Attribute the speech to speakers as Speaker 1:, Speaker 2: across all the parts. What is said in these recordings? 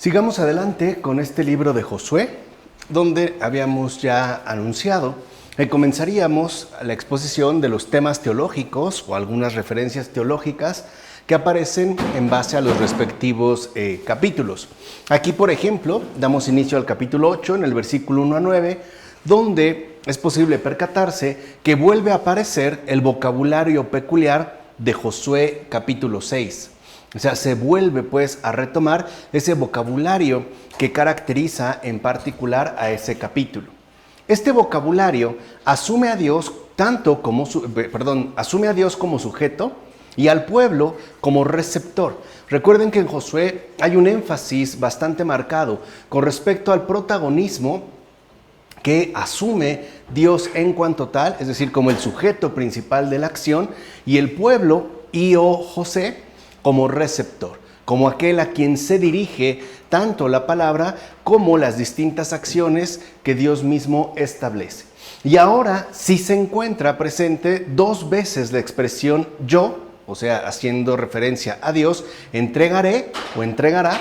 Speaker 1: Sigamos adelante con este libro de Josué, donde habíamos ya anunciado que comenzaríamos la exposición de los temas teológicos o algunas referencias teológicas que aparecen en base a los respectivos capítulos. Aquí, por ejemplo, damos inicio al capítulo 8 en el versículo 1 a 9, donde es posible percatarse que vuelve a aparecer el vocabulario peculiar de Josué capítulo 6. O sea, se vuelve pues a retomar ese vocabulario que caracteriza en particular a ese capítulo. Este vocabulario asume a Dios asume a Dios como sujeto y al pueblo como receptor. Recuerden que en Josué hay un énfasis bastante marcado con respecto al protagonismo que asume Dios en cuanto tal, es decir, como el sujeto principal de la acción, y el pueblo José como receptor, como aquel a quien se dirige tanto la palabra como las distintas acciones que Dios mismo establece. Y ahora sí se encuentra presente dos veces la expresión yo, o sea, haciendo referencia a Dios, entregaré o entregará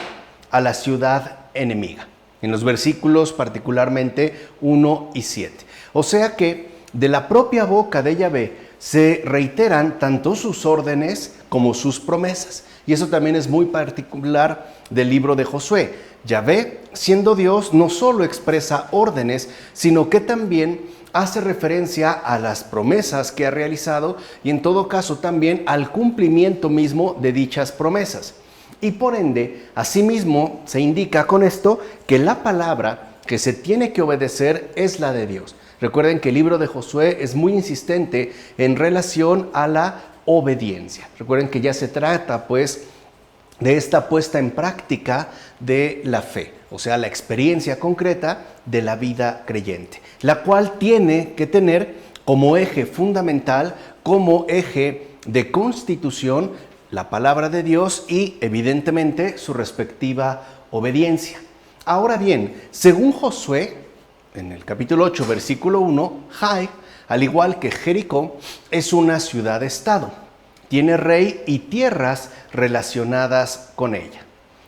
Speaker 1: a la ciudad enemiga, en los versículos particularmente 1 y 7. O sea que de la propia boca de Yahvé se reiteran tanto sus órdenes como sus promesas. Y eso también es muy particular del libro de Josué. Yahvé, siendo Dios, no solo expresa órdenes, sino que también hace referencia a las promesas que ha realizado y en todo caso también al cumplimiento mismo de dichas promesas. Y por ende, asimismo se indica con esto que la palabra que se tiene que obedecer es la de Dios. Recuerden que el libro de Josué es muy insistente en relación a la obediencia. Recuerden que ya se trata pues de esta puesta en práctica de la fe, o sea, la experiencia concreta de la vida creyente, la cual tiene que tener como eje fundamental, como eje de constitución, la palabra de Dios y evidentemente su respectiva obediencia. Ahora bien, según Josué, en el capítulo 8, versículo 1, Jai, al igual que Jericó, es una ciudad-estado. Tiene rey y tierras relacionadas con ella.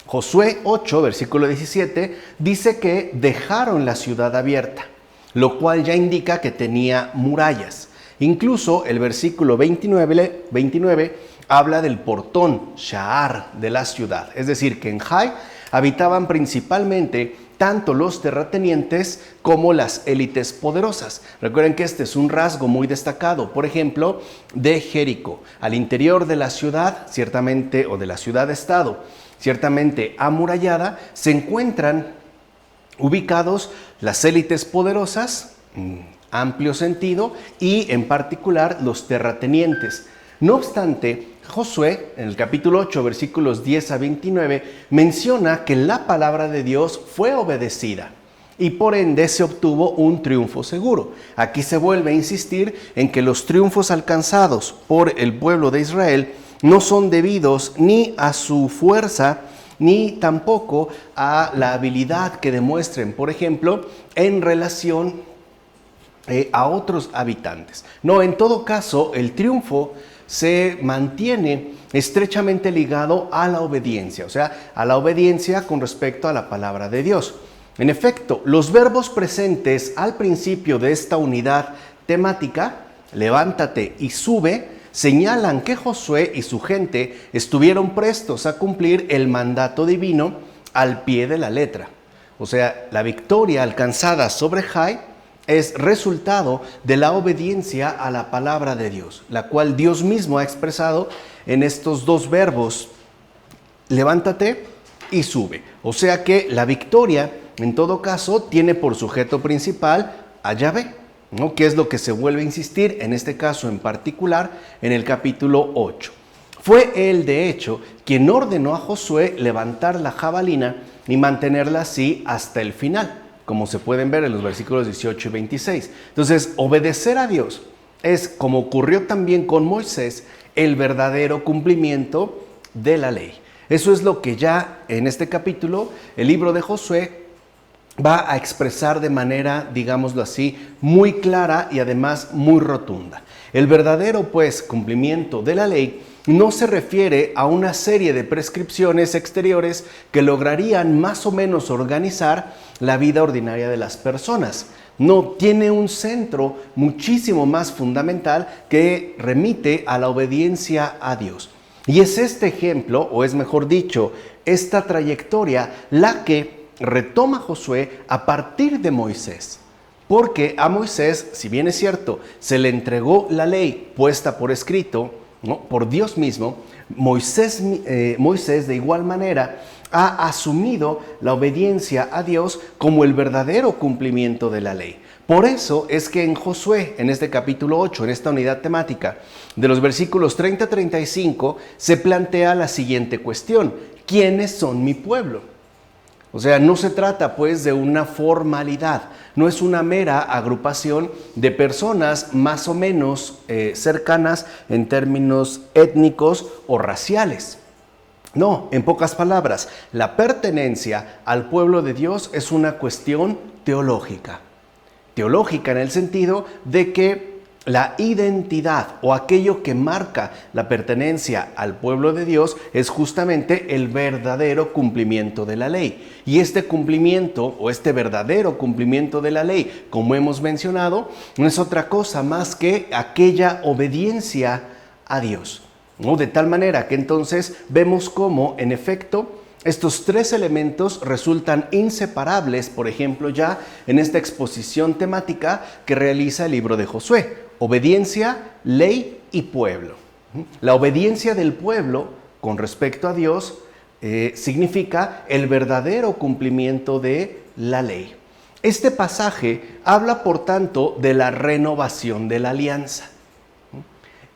Speaker 1: Josué 8, versículo 17, dice que dejaron la ciudad abierta, lo cual ya indica que tenía murallas. Incluso el versículo 29 habla del portón, Sha'ar, de la ciudad. Es decir, que en Jai habitaban principalmente tanto los terratenientes como las élites poderosas. Recuerden que este es un rasgo muy destacado, por ejemplo, de Jericó. Al interior de la ciudad, ciertamente, o de la ciudad-estado, ciertamente amurallada, se encuentran ubicados las élites poderosas, en amplio sentido, y en particular los terratenientes. No obstante, Josué, en el capítulo 8, versículos 10 a 29, menciona que la palabra de Dios fue obedecida y por ende se obtuvo un triunfo seguro. Aquí se vuelve a insistir en que los triunfos alcanzados por el pueblo de Israel no son debidos ni a su fuerza, ni tampoco a la habilidad que demuestren, por ejemplo, en relación a otros habitantes. No, en todo caso, el triunfo se mantiene estrechamente ligado a la obediencia, o sea, a la obediencia con respecto a la palabra de Dios. En efecto, los verbos presentes al principio de esta unidad temática, levántate y sube, señalan que Josué y su gente estuvieron prestos a cumplir el mandato divino al pie de la letra. O sea, la victoria alcanzada sobre Jai es resultado de la obediencia a la palabra de Dios, la cual Dios mismo ha expresado en estos dos verbos, levántate y sube. O sea que la victoria, en todo caso, tiene por sujeto principal a Yahvé, ¿no? Que es lo que se vuelve a insistir, en este caso en particular, en el capítulo 8. Fue él, de hecho, quien ordenó a Josué levantar la jabalina y mantenerla así hasta el final, como se pueden ver en los versículos 18 y 26. Entonces, obedecer a Dios es, como ocurrió también con Moisés, el verdadero cumplimiento de la ley. Eso es lo que ya en este capítulo el libro de Josué va a expresar de manera, digámoslo así, muy clara y además muy rotunda. El verdadero, pues, cumplimiento de la ley no se refiere a una serie de prescripciones exteriores que lograrían más o menos organizar la vida ordinaria de las personas. No, tiene un centro muchísimo más fundamental que remite a la obediencia a Dios. Y es este ejemplo, o es mejor dicho, esta trayectoria, la que retoma Josué a partir de Moisés. Porque a Moisés, si bien es cierto, se le entregó la ley puesta por escrito, ¿no?, por Dios mismo, Moisés de igual manera ha asumido la obediencia a Dios como el verdadero cumplimiento de la ley. Por eso es que en Josué, en este capítulo 8, en esta unidad temática, de los versículos 30 a 35, se plantea la siguiente cuestión: ¿quiénes son mi pueblo? O sea, no se trata pues de una formalidad, no es una mera agrupación de personas más o menos cercanas en términos étnicos o raciales. No, en pocas palabras, la pertenencia al pueblo de Dios es una cuestión teológica. Teológica en el sentido de que la identidad o aquello que marca la pertenencia al pueblo de Dios es justamente el verdadero cumplimiento de la ley. Y este cumplimiento o este verdadero cumplimiento de la ley, como hemos mencionado, no es otra cosa más que aquella obediencia a Dios, ¿no? De tal manera que entonces vemos cómo, en efecto, estos tres elementos resultan inseparables, por ejemplo, ya en esta exposición temática que realiza el libro de Josué: obediencia, ley y pueblo. La obediencia del pueblo con respecto a Dios significa el verdadero cumplimiento de la ley. Este pasaje habla, por tanto, de la renovación de la alianza.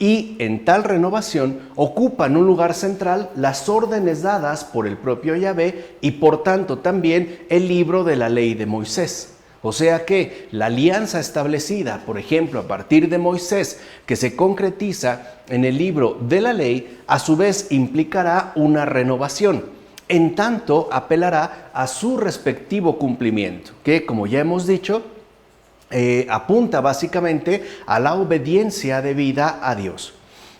Speaker 1: Y en tal renovación ocupan un lugar central las órdenes dadas por el propio Yahvé y por tanto también el libro de la ley de Moisés. O sea que la alianza establecida, por ejemplo, a partir de Moisés, que se concretiza en el libro de la ley, a su vez implicará una renovación, en tanto apelará a su respectivo cumplimiento, que, como ya hemos dicho, apunta básicamente a la obediencia debida a Dios.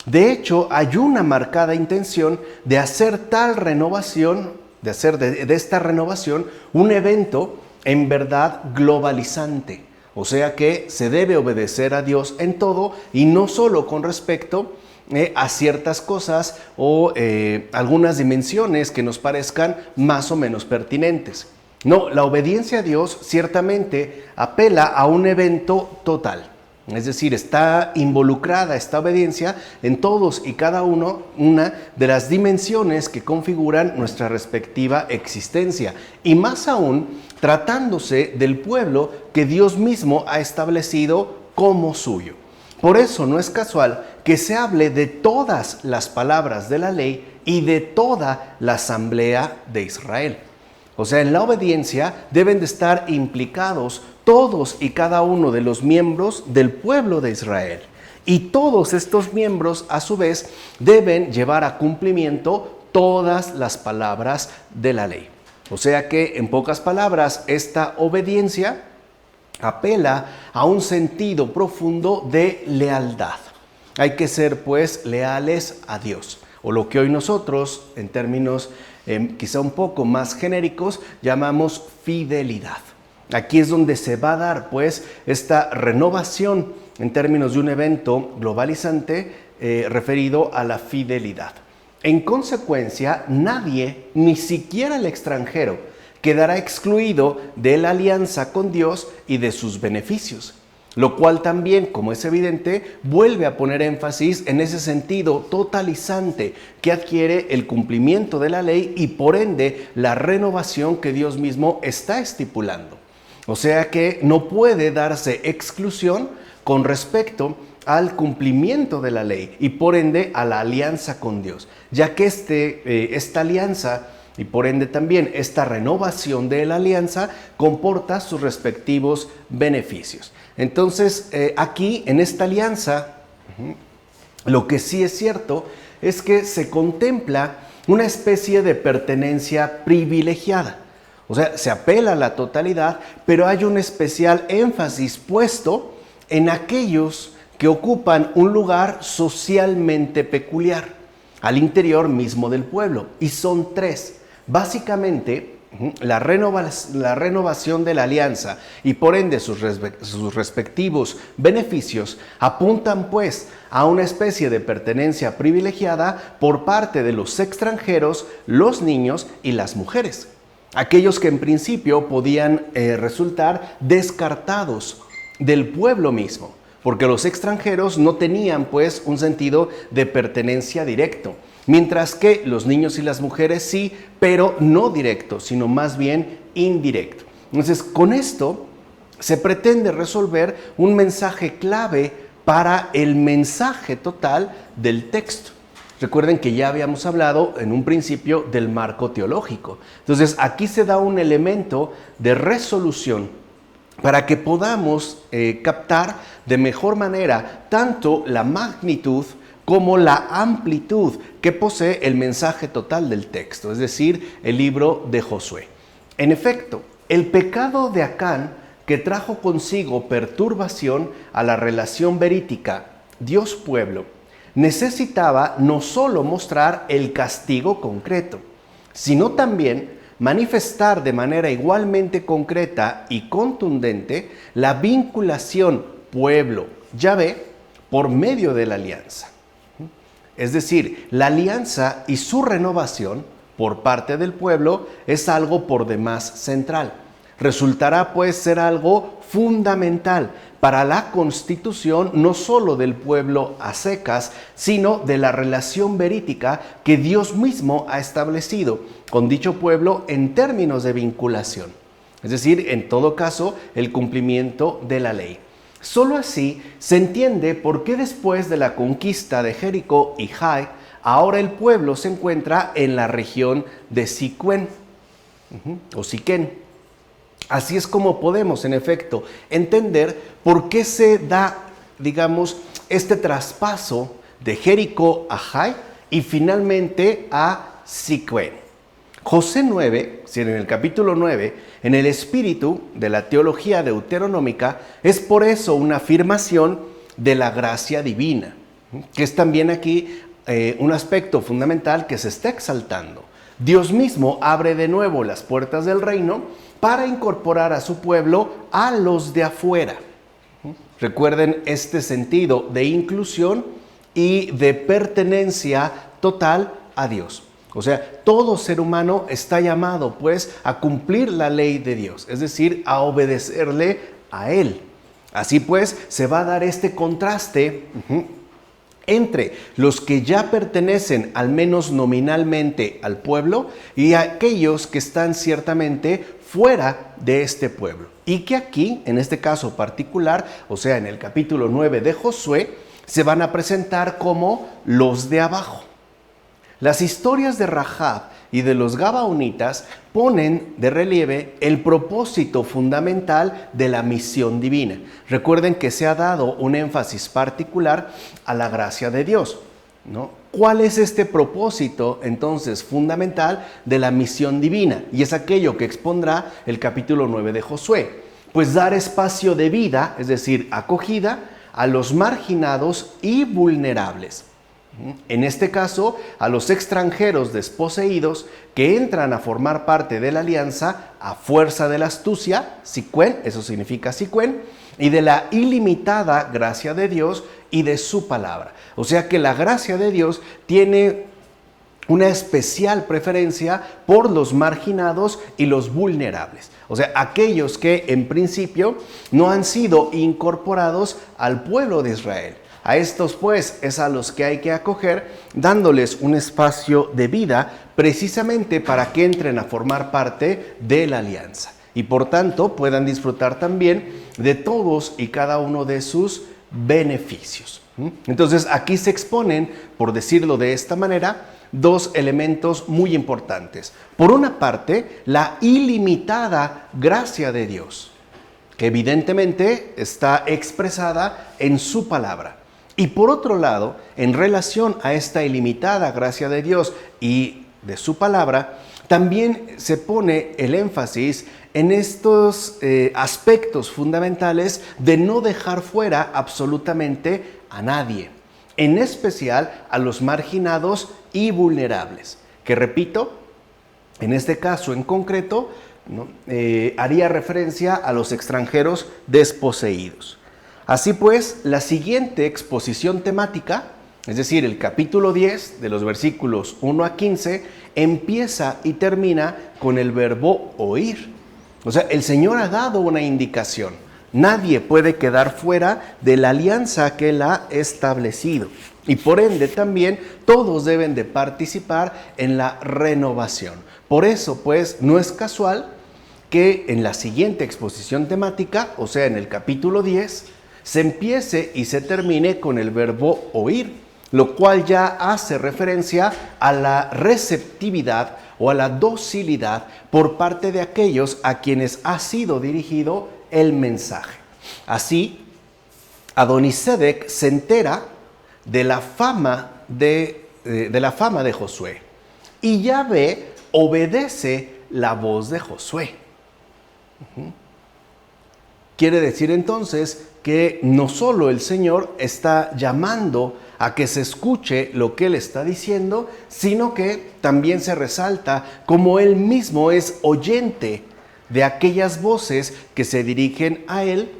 Speaker 1: De hecho, hay una marcada intención de hacer tal renovación, de hacer de esta renovación un evento en verdad globalizante. O sea que se debe obedecer a Dios en todo y no solo con respecto a ciertas cosas o algunas dimensiones que nos parezcan más o menos pertinentes. No, la obediencia a Dios ciertamente apela a un evento total. Es decir, está involucrada esta obediencia en todos y cada una de las dimensiones que configuran nuestra respectiva existencia. Y más aún, tratándose del pueblo que Dios mismo ha establecido como suyo. Por eso no es casual que se hable de todas las palabras de la ley y de toda la asamblea de Israel. O sea, en la obediencia deben de estar implicados todos y cada uno de los miembros del pueblo de Israel. Y todos estos miembros, a su vez, deben llevar a cumplimiento todas las palabras de la ley. O sea que, en pocas palabras, esta obediencia apela a un sentido profundo de lealtad. Hay que ser, pues, leales a Dios. O lo que hoy nosotros, en términos quizá un poco más genéricos, llamamos fidelidad. Aquí es donde se va a dar pues esta renovación en términos de un evento globalizante referido a la fidelidad. En consecuencia, nadie, ni siquiera el extranjero, quedará excluido de la alianza con Dios y de sus beneficios. Lo cual también, como es evidente, vuelve a poner énfasis en ese sentido totalizante que adquiere el cumplimiento de la ley y por ende la renovación que Dios mismo está estipulando. O sea que no puede darse exclusión con respecto al cumplimiento de la ley y por ende a la alianza con Dios, ya que esta alianza y por ende también esta renovación de la alianza comporta sus respectivos beneficios. Entonces, aquí en esta alianza, lo que sí es cierto es que se contempla una especie de pertenencia privilegiada. O sea, se apela a la totalidad, pero hay un especial énfasis puesto en aquellos que ocupan un lugar socialmente peculiar. al interior mismo del pueblo. Y son tres. Básicamente, la renovación de la alianza y por ende sus respectivos beneficios apuntan pues a una especie de pertenencia privilegiada por parte de los extranjeros, los niños y las mujeres. Aquellos que en principio podían resultar descartados del pueblo mismo, porque los extranjeros no tenían pues un sentido de pertenencia directo, mientras que los niños y las mujeres sí, pero no directo, sino más bien indirecto. Entonces, con esto se pretende resolver un mensaje clave para el mensaje total del texto. Recuerden que ya habíamos hablado en un principio del marco teológico. Entonces, aquí se da un elemento de resolución para que podamos captar de mejor manera tanto la magnitud como la amplitud que posee el mensaje total del texto, es decir, el libro de Josué. En efecto, el pecado de Acán, que trajo consigo perturbación a la relación verídica Dios-pueblo, necesitaba no solo mostrar el castigo concreto, sino también manifestar de manera igualmente concreta y contundente la vinculación pueblo-Yahvé por medio de la alianza. Es decir, la alianza y su renovación por parte del pueblo es algo por demás central. Resultará pues ser algo fundamental para la constitución no solo del pueblo a secas, sino de la relación verídica que Dios mismo ha establecido con dicho pueblo en términos de vinculación. Es decir, en todo caso, el cumplimiento de la ley. Solo así se entiende por qué después de la conquista de Jericó y Jai, ahora el pueblo se encuentra en la región de Siquén o Siquén. Así es como podemos, en efecto, entender por qué se da, digamos, este traspaso de Jericó a Jai y finalmente a Siquén. José 9, en el capítulo 9, en el espíritu de la teología deuteronómica, es por eso una afirmación de la gracia divina, que es también aquí un aspecto fundamental que se está exaltando. Dios mismo abre de nuevo las puertas del reino para incorporar a su pueblo a los de afuera. Recuerden este sentido de inclusión y de pertenencia total a Dios. O sea, todo ser humano está llamado pues a cumplir la ley de Dios, es decir, a obedecerle a Él. Así pues, se va a dar este contraste entre los que ya pertenecen al menos nominalmente al pueblo y aquellos que están ciertamente fuera de este pueblo. Y que aquí, en este caso particular, o sea, en el capítulo 9 de Josué, se van a presentar como los de abajo. Las historias de Rahab y de los Gabaonitas ponen de relieve el propósito fundamental de la misión divina. Recuerden que se ha dado un énfasis particular a la gracia de Dios, ¿no? ¿Cuál es este propósito entonces fundamental de la misión divina? Y es aquello que expondrá el capítulo 9 de Josué. Pues dar espacio de vida, es decir, acogida a los marginados y vulnerables. En este caso, a los extranjeros desposeídos que entran a formar parte de la alianza a fuerza de la astucia, Siquén, eso significa Siquén, y de la ilimitada gracia de Dios y de su palabra. O sea que la gracia de Dios tiene una especial preferencia por los marginados y los vulnerables. O sea, aquellos que en principio no han sido incorporados al pueblo de Israel. A estos pues es a los que hay que acoger dándoles un espacio de vida precisamente para que entren a formar parte de la alianza y por tanto puedan disfrutar también de todos y cada uno de sus beneficios. Entonces aquí se exponen, por decirlo de esta manera, dos elementos muy importantes. Por una parte, la ilimitada gracia de Dios, que evidentemente está expresada en su palabra. Y por otro lado, en relación a esta ilimitada gracia de Dios y de su palabra, también se pone el énfasis en estos aspectos fundamentales de no dejar fuera absolutamente a nadie, en especial a los marginados y vulnerables. Que repito, en este caso en concreto, ¿no? Haría referencia a los extranjeros desposeídos. Así pues, la siguiente exposición temática, es decir, el capítulo 10 de los versículos 1 a 15, empieza y termina con el verbo oír. O sea, el Señor ha dado una indicación. Nadie puede quedar fuera de la alianza que Él ha establecido. Y por ende también todos deben de participar en la renovación. Por eso, pues, no es casual que en la siguiente exposición temática, o sea, en el capítulo 10, se empiece y se termine con el verbo oír, lo cual ya hace referencia a la receptividad o a la docilidad por parte de aquellos a quienes ha sido dirigido el mensaje. Así, Adonisedec se entera de la fama de Josué y Yahvé obedece la voz de Josué. Quiere decir entonces que no solo el Señor está llamando a que se escuche lo que Él está diciendo, sino que también se resalta como Él mismo es oyente de aquellas voces que se dirigen a Él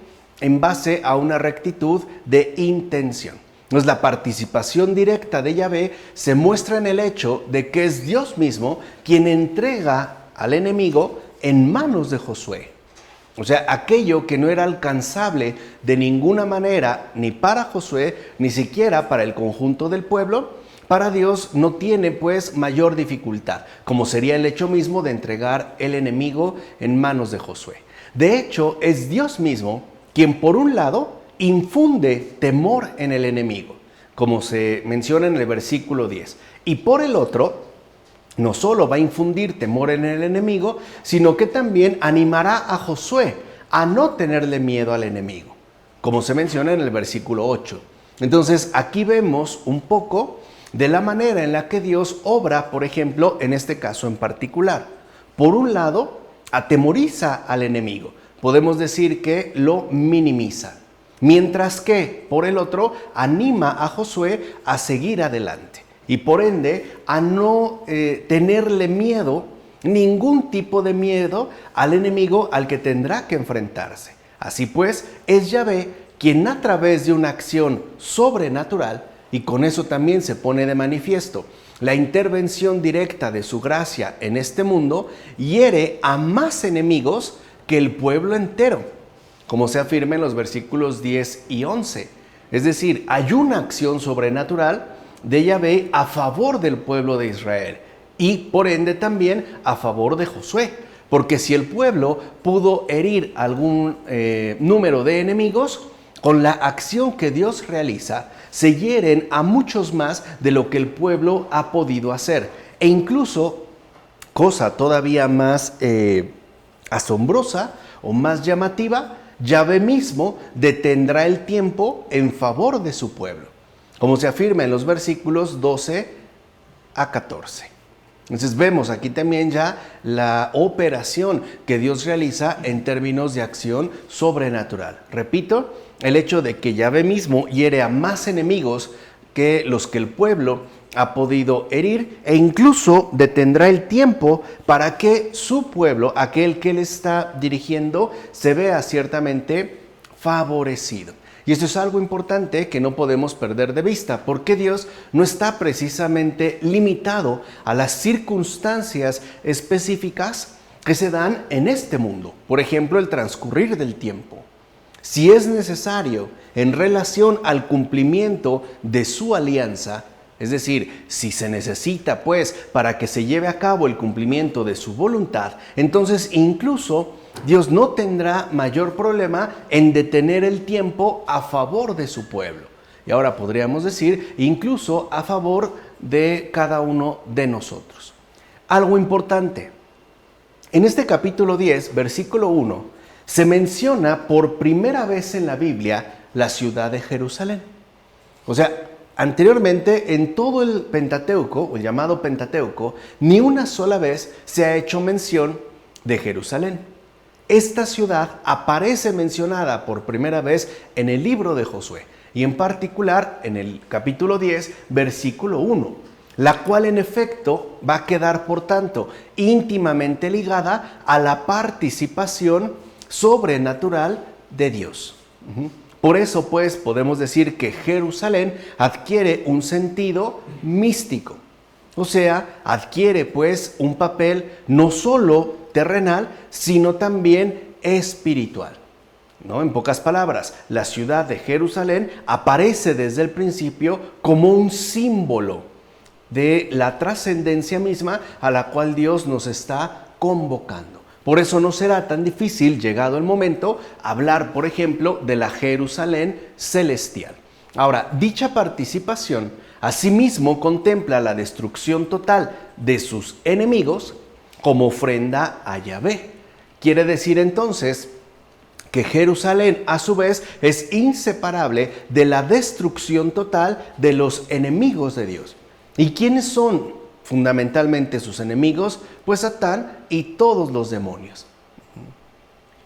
Speaker 1: en base a una rectitud de intención. Entonces, la participación directa de Yahvé se muestra en el hecho de que es Dios mismo quien entrega al enemigo en manos de Josué. O sea, aquello que no era alcanzable de ninguna manera ni para Josué, ni siquiera para el conjunto del pueblo, para Dios no tiene pues mayor dificultad, como sería el hecho mismo de entregar el enemigo en manos de Josué. De hecho, es Dios mismo quien por un lado infunde temor en el enemigo, como se menciona en el versículo 10, y por el otro, no solo va a infundir temor en el enemigo, sino que también animará a Josué a no tenerle miedo al enemigo, como se menciona en el versículo 8. Entonces, aquí vemos un poco de la manera en la que Dios obra, por ejemplo, en este caso en particular. Por un lado, atemoriza al enemigo. Podemos decir que lo minimiza. Mientras que, por el otro, anima a Josué a seguir adelante. Y por ende, a no tenerle miedo, ningún tipo de miedo al enemigo al que tendrá que enfrentarse. Así pues, es Yahvé quien a través de una acción sobrenatural, y con eso también se pone de manifiesto la intervención directa de su gracia en este mundo, hiere a más enemigos que el pueblo entero, como se afirma en los versículos 10 y 11. Es decir, hay una acción sobrenatural de Yahvé a favor del pueblo de Israel y por ende también a favor de Josué, porque si el pueblo pudo herir algún número de enemigos, con la acción que Dios realiza se hieren a muchos más de lo que el pueblo ha podido hacer, e incluso, cosa todavía más asombrosa o más llamativa, Yahvé mismo detendrá el tiempo en favor de su pueblo, como se afirma en los versículos 12 a 14. Entonces vemos aquí también ya la operación que Dios realiza en términos de acción sobrenatural. Repito, el hecho de que Yahvé mismo hiere a más enemigos que los que el pueblo ha podido herir, e incluso detendrá el tiempo para que su pueblo, aquel que él está dirigiendo, se vea ciertamente favorecido. Y esto es algo importante que no podemos perder de vista, porque Dios no está precisamente limitado a las circunstancias específicas que se dan en este mundo. Por ejemplo, el transcurrir del tiempo. Si es necesario en relación al cumplimiento de su alianza, es decir, si se necesita pues para que se lleve a cabo el cumplimiento de su voluntad, entonces incluso Dios no tendrá mayor problema en detener el tiempo a favor de su pueblo. Y ahora podríamos decir, incluso a favor de cada uno de nosotros. Algo importante. En este capítulo 10, versículo 1, se menciona por primera vez en la Biblia la ciudad de Jerusalén. O sea, anteriormente en todo el Pentateuco, el llamado Pentateuco, ni una sola vez se ha hecho mención de Jerusalén. Esta ciudad aparece mencionada por primera vez en el libro de Josué y en particular en el capítulo 10, versículo 1. la cual en efecto va a quedar, por tanto, íntimamente ligada a la participación sobrenatural de Dios. Por eso, pues, podemos decir que Jerusalén adquiere un sentido místico. O sea, adquiere, pues, un papel no solo terrenal, sino también espiritual. ¿No? En pocas palabras, la ciudad de Jerusalén aparece desde el principio como un símbolo de la trascendencia misma a la cual Dios nos está convocando. Por eso no será tan difícil, llegado el momento, hablar, por ejemplo, de la Jerusalén celestial. Ahora, dicha participación asimismo contempla la destrucción total de sus enemigos como ofrenda a Yahvé. Quiere decir entonces que Jerusalén a su vez es inseparable de la destrucción total de los enemigos de Dios. ¿Y quiénes son fundamentalmente sus enemigos? Pues Satán y todos los demonios,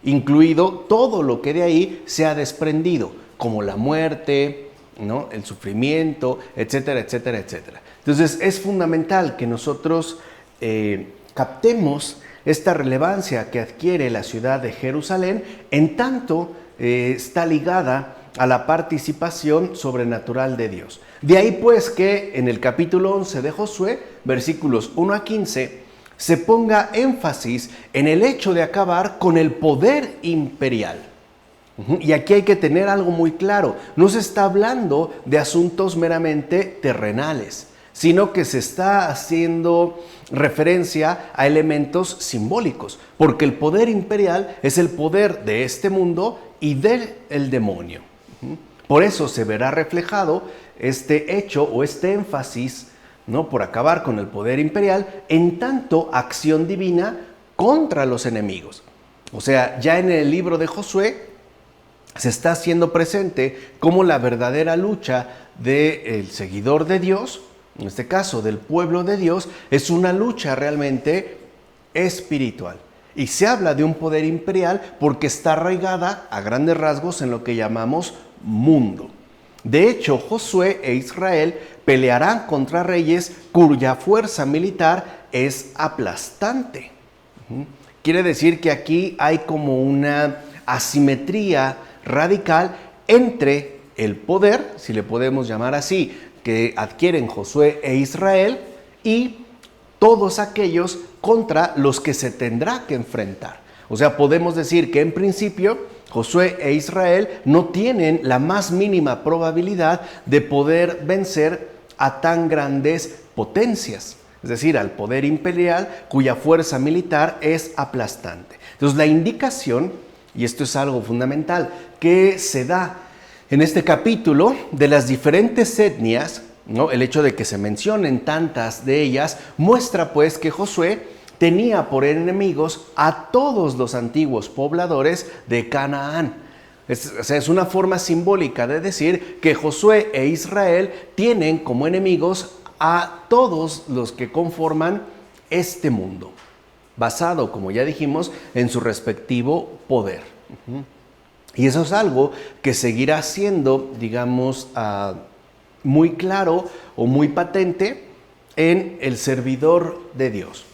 Speaker 1: incluido todo lo que de ahí se ha desprendido, como la muerte, ¿no? El sufrimiento, etcétera, etcétera, etcétera. Entonces es fundamental que nosotros captemos esta relevancia que adquiere la ciudad de Jerusalén, en tanto está ligada a la participación sobrenatural de Dios. De ahí pues que en el capítulo 11 de Josué, versículos 1 a 15, se ponga énfasis en el hecho de acabar con el poder imperial. Y aquí hay que tener algo muy claro, no se está hablando de asuntos meramente terrenales, sino que se está haciendo referencia a elementos simbólicos, porque el poder imperial es el poder de este mundo y del demonio. Por eso se verá reflejado este hecho o este énfasis, ¿no?, por acabar con el poder imperial, en tanto acción divina contra los enemigos. O sea, ya en el libro de Josué se está haciendo presente cómo la verdadera lucha del seguidor de Dios, en este caso del pueblo de Dios, es una lucha realmente espiritual. Y se habla de un poder imperial porque está arraigada a grandes rasgos en lo que llamamos mundo. De hecho, Josué e Israel pelearán contra reyes cuya fuerza militar es aplastante. Quiere decir que aquí hay como una asimetría radical entre el poder, si le podemos llamar así, que adquieren Josué e Israel, y todos aquellos contra los que se tendrá que enfrentar. O sea, podemos decir que en principio Josué e Israel no tienen la más mínima probabilidad de poder vencer a tan grandes potencias, es decir, al poder imperial cuya fuerza militar es aplastante. Entonces, la indicación, y esto es algo fundamental, que se da en este capítulo de las diferentes etnias, ¿no? El hecho de que se mencionen tantas de ellas muestra pues que Josué tenía por enemigos a todos los antiguos pobladores de Canaán. Es una forma simbólica de decir que Josué e Israel tienen como enemigos a todos los que conforman este mundo, basado, como ya dijimos, en su respectivo poder. Y eso es algo que seguirá siendo, digamos, muy claro o muy patente en el servidor de Dios.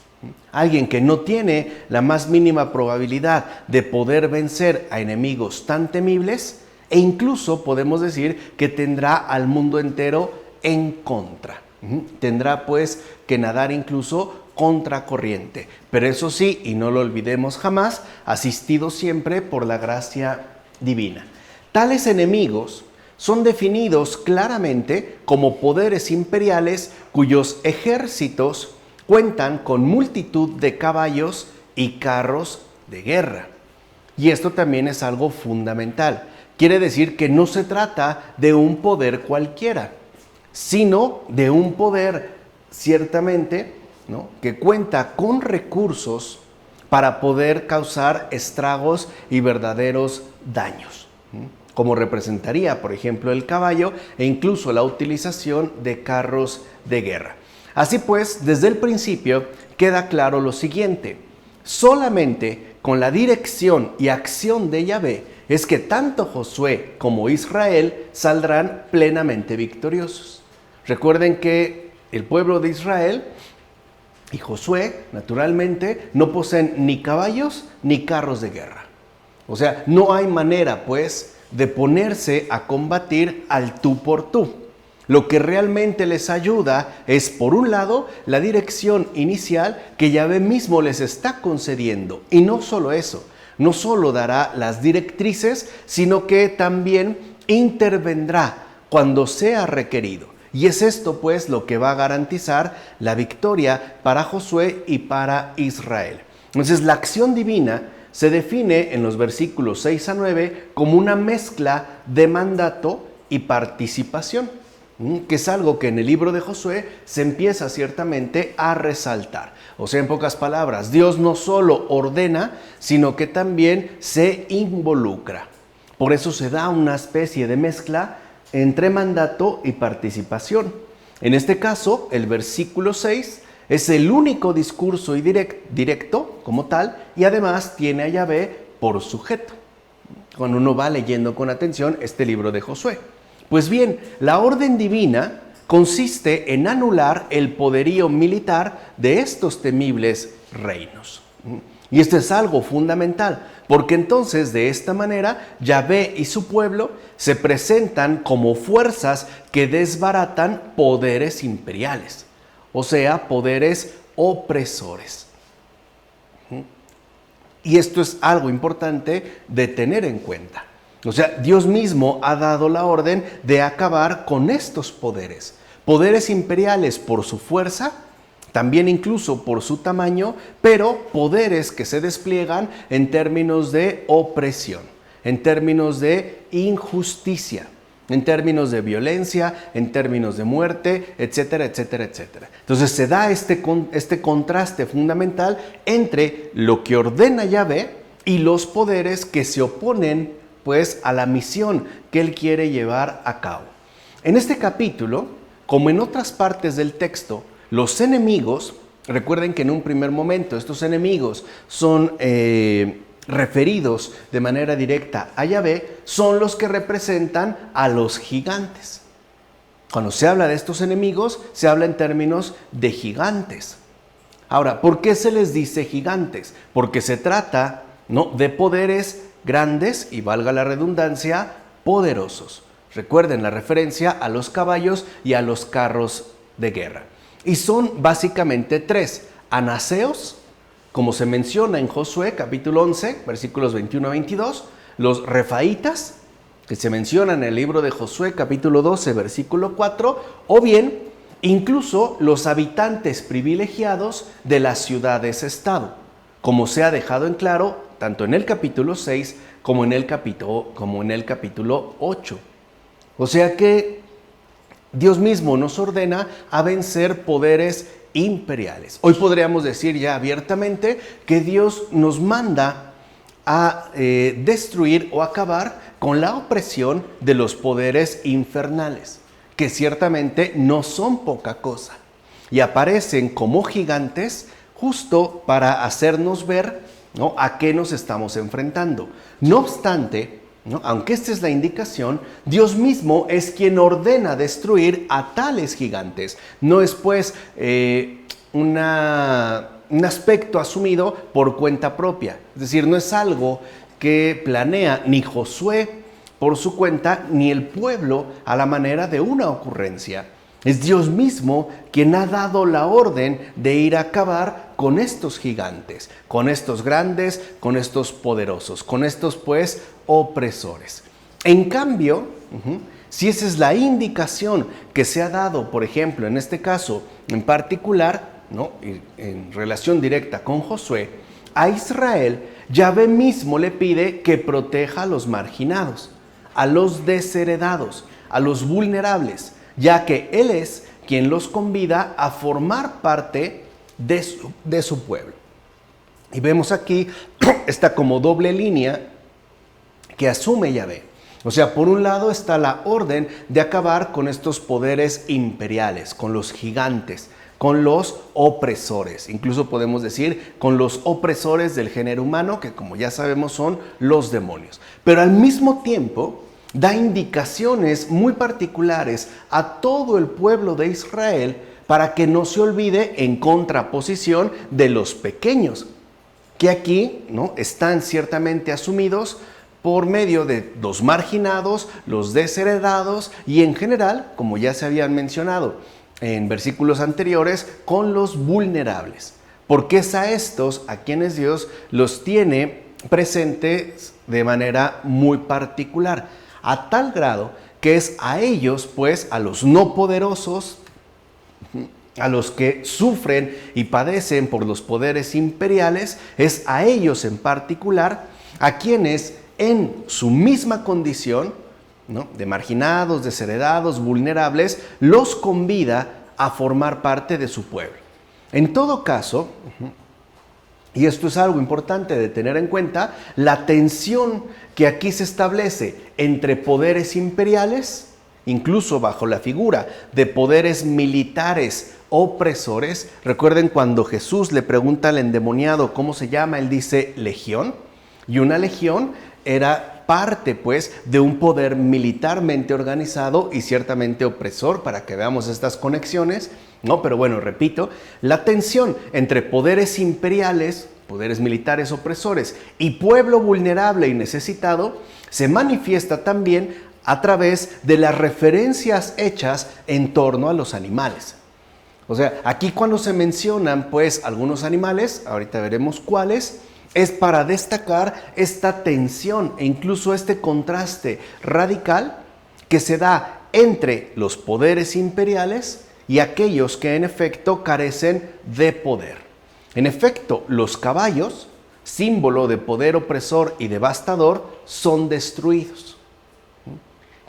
Speaker 1: Alguien que no tiene la más mínima probabilidad de poder vencer a enemigos tan temibles, e incluso podemos decir que tendrá al mundo entero en contra. Tendrá pues que nadar incluso contracorriente, pero eso sí, y no lo olvidemos jamás, asistido siempre por la gracia divina. Tales enemigos son definidos claramente como poderes imperiales cuyos ejércitos cuentan con multitud de caballos y carros de guerra. Y esto también es algo fundamental. Quiere decir que no se trata de un poder cualquiera, sino de un poder ciertamente, ¿no?, que cuenta con recursos para poder causar estragos y verdaderos daños, como representaría, por ejemplo, el caballo e incluso la utilización de carros de guerra. Así pues, desde el principio queda claro lo siguiente: solamente con la dirección y acción de Yahvé es que tanto Josué como Israel saldrán plenamente victoriosos. Recuerden que El pueblo de Israel y Josué, naturalmente, no poseen ni caballos ni carros de guerra. O sea, no hay manera, pues, de ponerse a combatir al tú por tú. Lo que realmente les ayuda es, por un lado, la dirección inicial que Yahvé mismo les está concediendo. Y no solo eso, no solo dará las directrices, sino que también intervendrá cuando sea requerido. Y es esto, pues, lo que va a garantizar la victoria para Josué y para Israel. Entonces, la acción divina se define en los versículos 6 a 9 como una mezcla de mandato y participación, que es algo que en el libro de Josué se empieza ciertamente a resaltar. O sea, en pocas palabras, Dios no solo ordena, sino que también se involucra. Por eso se da una especie de mezcla entre mandato y participación. En este caso, el versículo 6 es el único discurso directo como tal, y además tiene a Yahvé por sujeto, cuando uno va leyendo con atención este libro de Josué. Pues bien, la orden divina consiste en anular el poderío militar de estos temibles reinos. Y esto es algo fundamental, porque entonces de esta manera Yahvé y su pueblo se presentan como fuerzas que desbaratan poderes imperiales, o sea, poderes opresores. Y esto es algo importante de tener en cuenta. O sea, Dios mismo ha dado la orden de acabar con estos poderes. Poderes imperiales por su fuerza, también incluso por su tamaño, pero poderes que se despliegan en términos de opresión, en términos de injusticia, en términos de violencia, en términos de muerte, etcétera, etcétera, etcétera. Entonces se da este contraste fundamental entre lo que ordena Yahvé y los poderes que se oponen, pues, a la misión que él quiere llevar a cabo. En este capítulo, como en otras partes del texto, los enemigos, recuerden que en un primer momento estos enemigos son referidos de manera directa a Yahvé, son los que representan a los gigantes. Cuando se habla de estos enemigos, se habla en términos de gigantes. Ahora, ¿por qué se les dice gigantes? Porque se trata, ¿no?, de poderes grandes y, valga la redundancia, poderosos. Recuerden la referencia a los caballos y a los carros de guerra. Y son básicamente tres: anaseos, como se menciona en Josué capítulo 11, versículos 21 a 22, los refaitas, que se mencionan en el libro de Josué capítulo 12, versículo 4, o bien incluso los habitantes privilegiados de las ciudades-estado, como se ha dejado en claro tanto en el capítulo 6 como en el capítulo 8. O sea que Dios mismo nos ordena a vencer poderes imperiales. Hoy podríamos decir ya abiertamente que Dios nos manda a destruir o acabar con la opresión de los poderes infernales, que ciertamente no son poca cosa, y aparecen como gigantes justo para hacernos ver, ¿no?, a qué nos estamos enfrentando. No obstante, ¿no?, aunque esta es la indicación, Dios mismo es quien ordena destruir a tales gigantes. No es pues un aspecto asumido por cuenta propia. Es decir, no es algo que planea ni Josué por su cuenta, ni el pueblo a la manera de una ocurrencia. Es Dios mismo quien ha dado la orden de ir a acabar con estos gigantes, con estos grandes, con estos poderosos, con estos pues opresores. En cambio, si esa es la indicación que se ha dado, por ejemplo, en este caso en particular, ¿no?, en relación directa con Josué, a Israel, Yahvé mismo le pide que proteja a los marginados, a los desheredados, a los vulnerables, ya que Él es quien los convida a formar parte de su pueblo. Y vemos aquí esta como doble línea que asume Yahvé. O sea, por un lado está la orden de acabar con estos poderes imperiales, con los gigantes, con los opresores, incluso podemos decir con los opresores del género humano, que como ya sabemos son los demonios. Pero al mismo tiempo da indicaciones muy particulares a todo el pueblo de Israel para que no se olvide en contraposición de los pequeños, que aquí, ¿no?, están ciertamente asumidos por medio de los marginados, los desheredados y en general, como ya se habían mencionado en versículos anteriores, con los vulnerables. Porque es a estos a quienes Dios los tiene presentes de manera muy particular, a tal grado que es a ellos, pues, a los no poderosos, a los que sufren y padecen por los poderes imperiales, es a ellos en particular, a quienes en su misma condición, ¿no?, de marginados, desheredados, vulnerables, los convida a formar parte de su pueblo. En todo caso, y esto es algo importante de tener en cuenta, la tensión que aquí se establece entre poderes imperiales, incluso bajo la figura de poderes militares opresores. Recuerden cuando Jesús le pregunta al endemoniado cómo se llama, él dice legión, y una legión era parte, pues, de un poder militarmente organizado y ciertamente opresor, para que veamos estas conexiones, ¿no? Pero bueno, repito, la tensión entre poderes imperiales, poderes militares opresores y pueblo vulnerable y necesitado se manifiesta también a través de las referencias hechas en torno a los animales. O sea, aquí cuando se mencionan, pues, algunos animales, ahorita veremos cuáles, es para destacar esta tensión e incluso este contraste radical que se da entre los poderes imperiales y aquellos que en efecto carecen de poder. En efecto, los caballos, símbolo de poder opresor y devastador, son destruidos.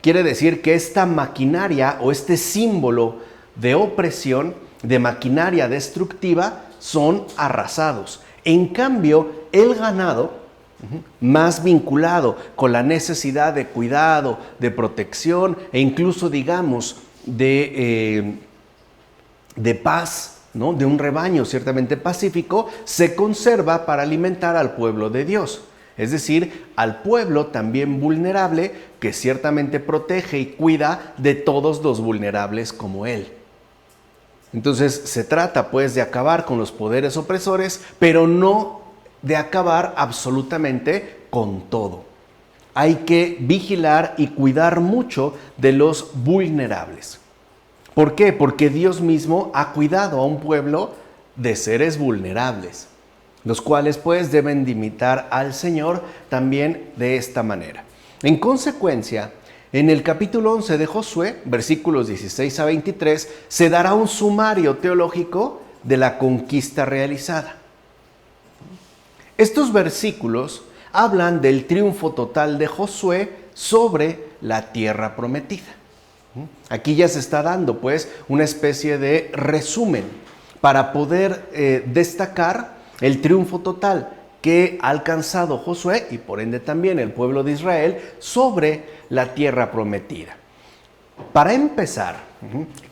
Speaker 1: Quiere decir que esta maquinaria o este símbolo de opresión, de maquinaria destructiva, son arrasados. En cambio, el ganado, más vinculado con la necesidad de cuidado, de protección e incluso, digamos, de paz, ¿no?, de un rebaño ciertamente pacífico, se conserva para alimentar al pueblo de Dios. Es decir, al pueblo también vulnerable que ciertamente protege y cuida de todos los vulnerables como él. Entonces se trata, pues, de acabar con los poderes opresores, pero no de acabar absolutamente con todo. Hay que vigilar y cuidar mucho de los vulnerables. ¿Por qué? Porque Dios mismo ha cuidado a un pueblo de seres vulnerables, los cuales, pues, deben de imitar al Señor también de esta manera. En consecuencia, en el capítulo 11 de Josué, versículos 16 a 23, se dará un sumario teológico de la conquista realizada. Estos versículos hablan del triunfo total de Josué sobre la tierra prometida. Aquí ya se está dando, pues, una especie de resumen para poder destacar el triunfo total que ha alcanzado Josué y por ende también el pueblo de Israel sobre la tierra prometida. Para empezar,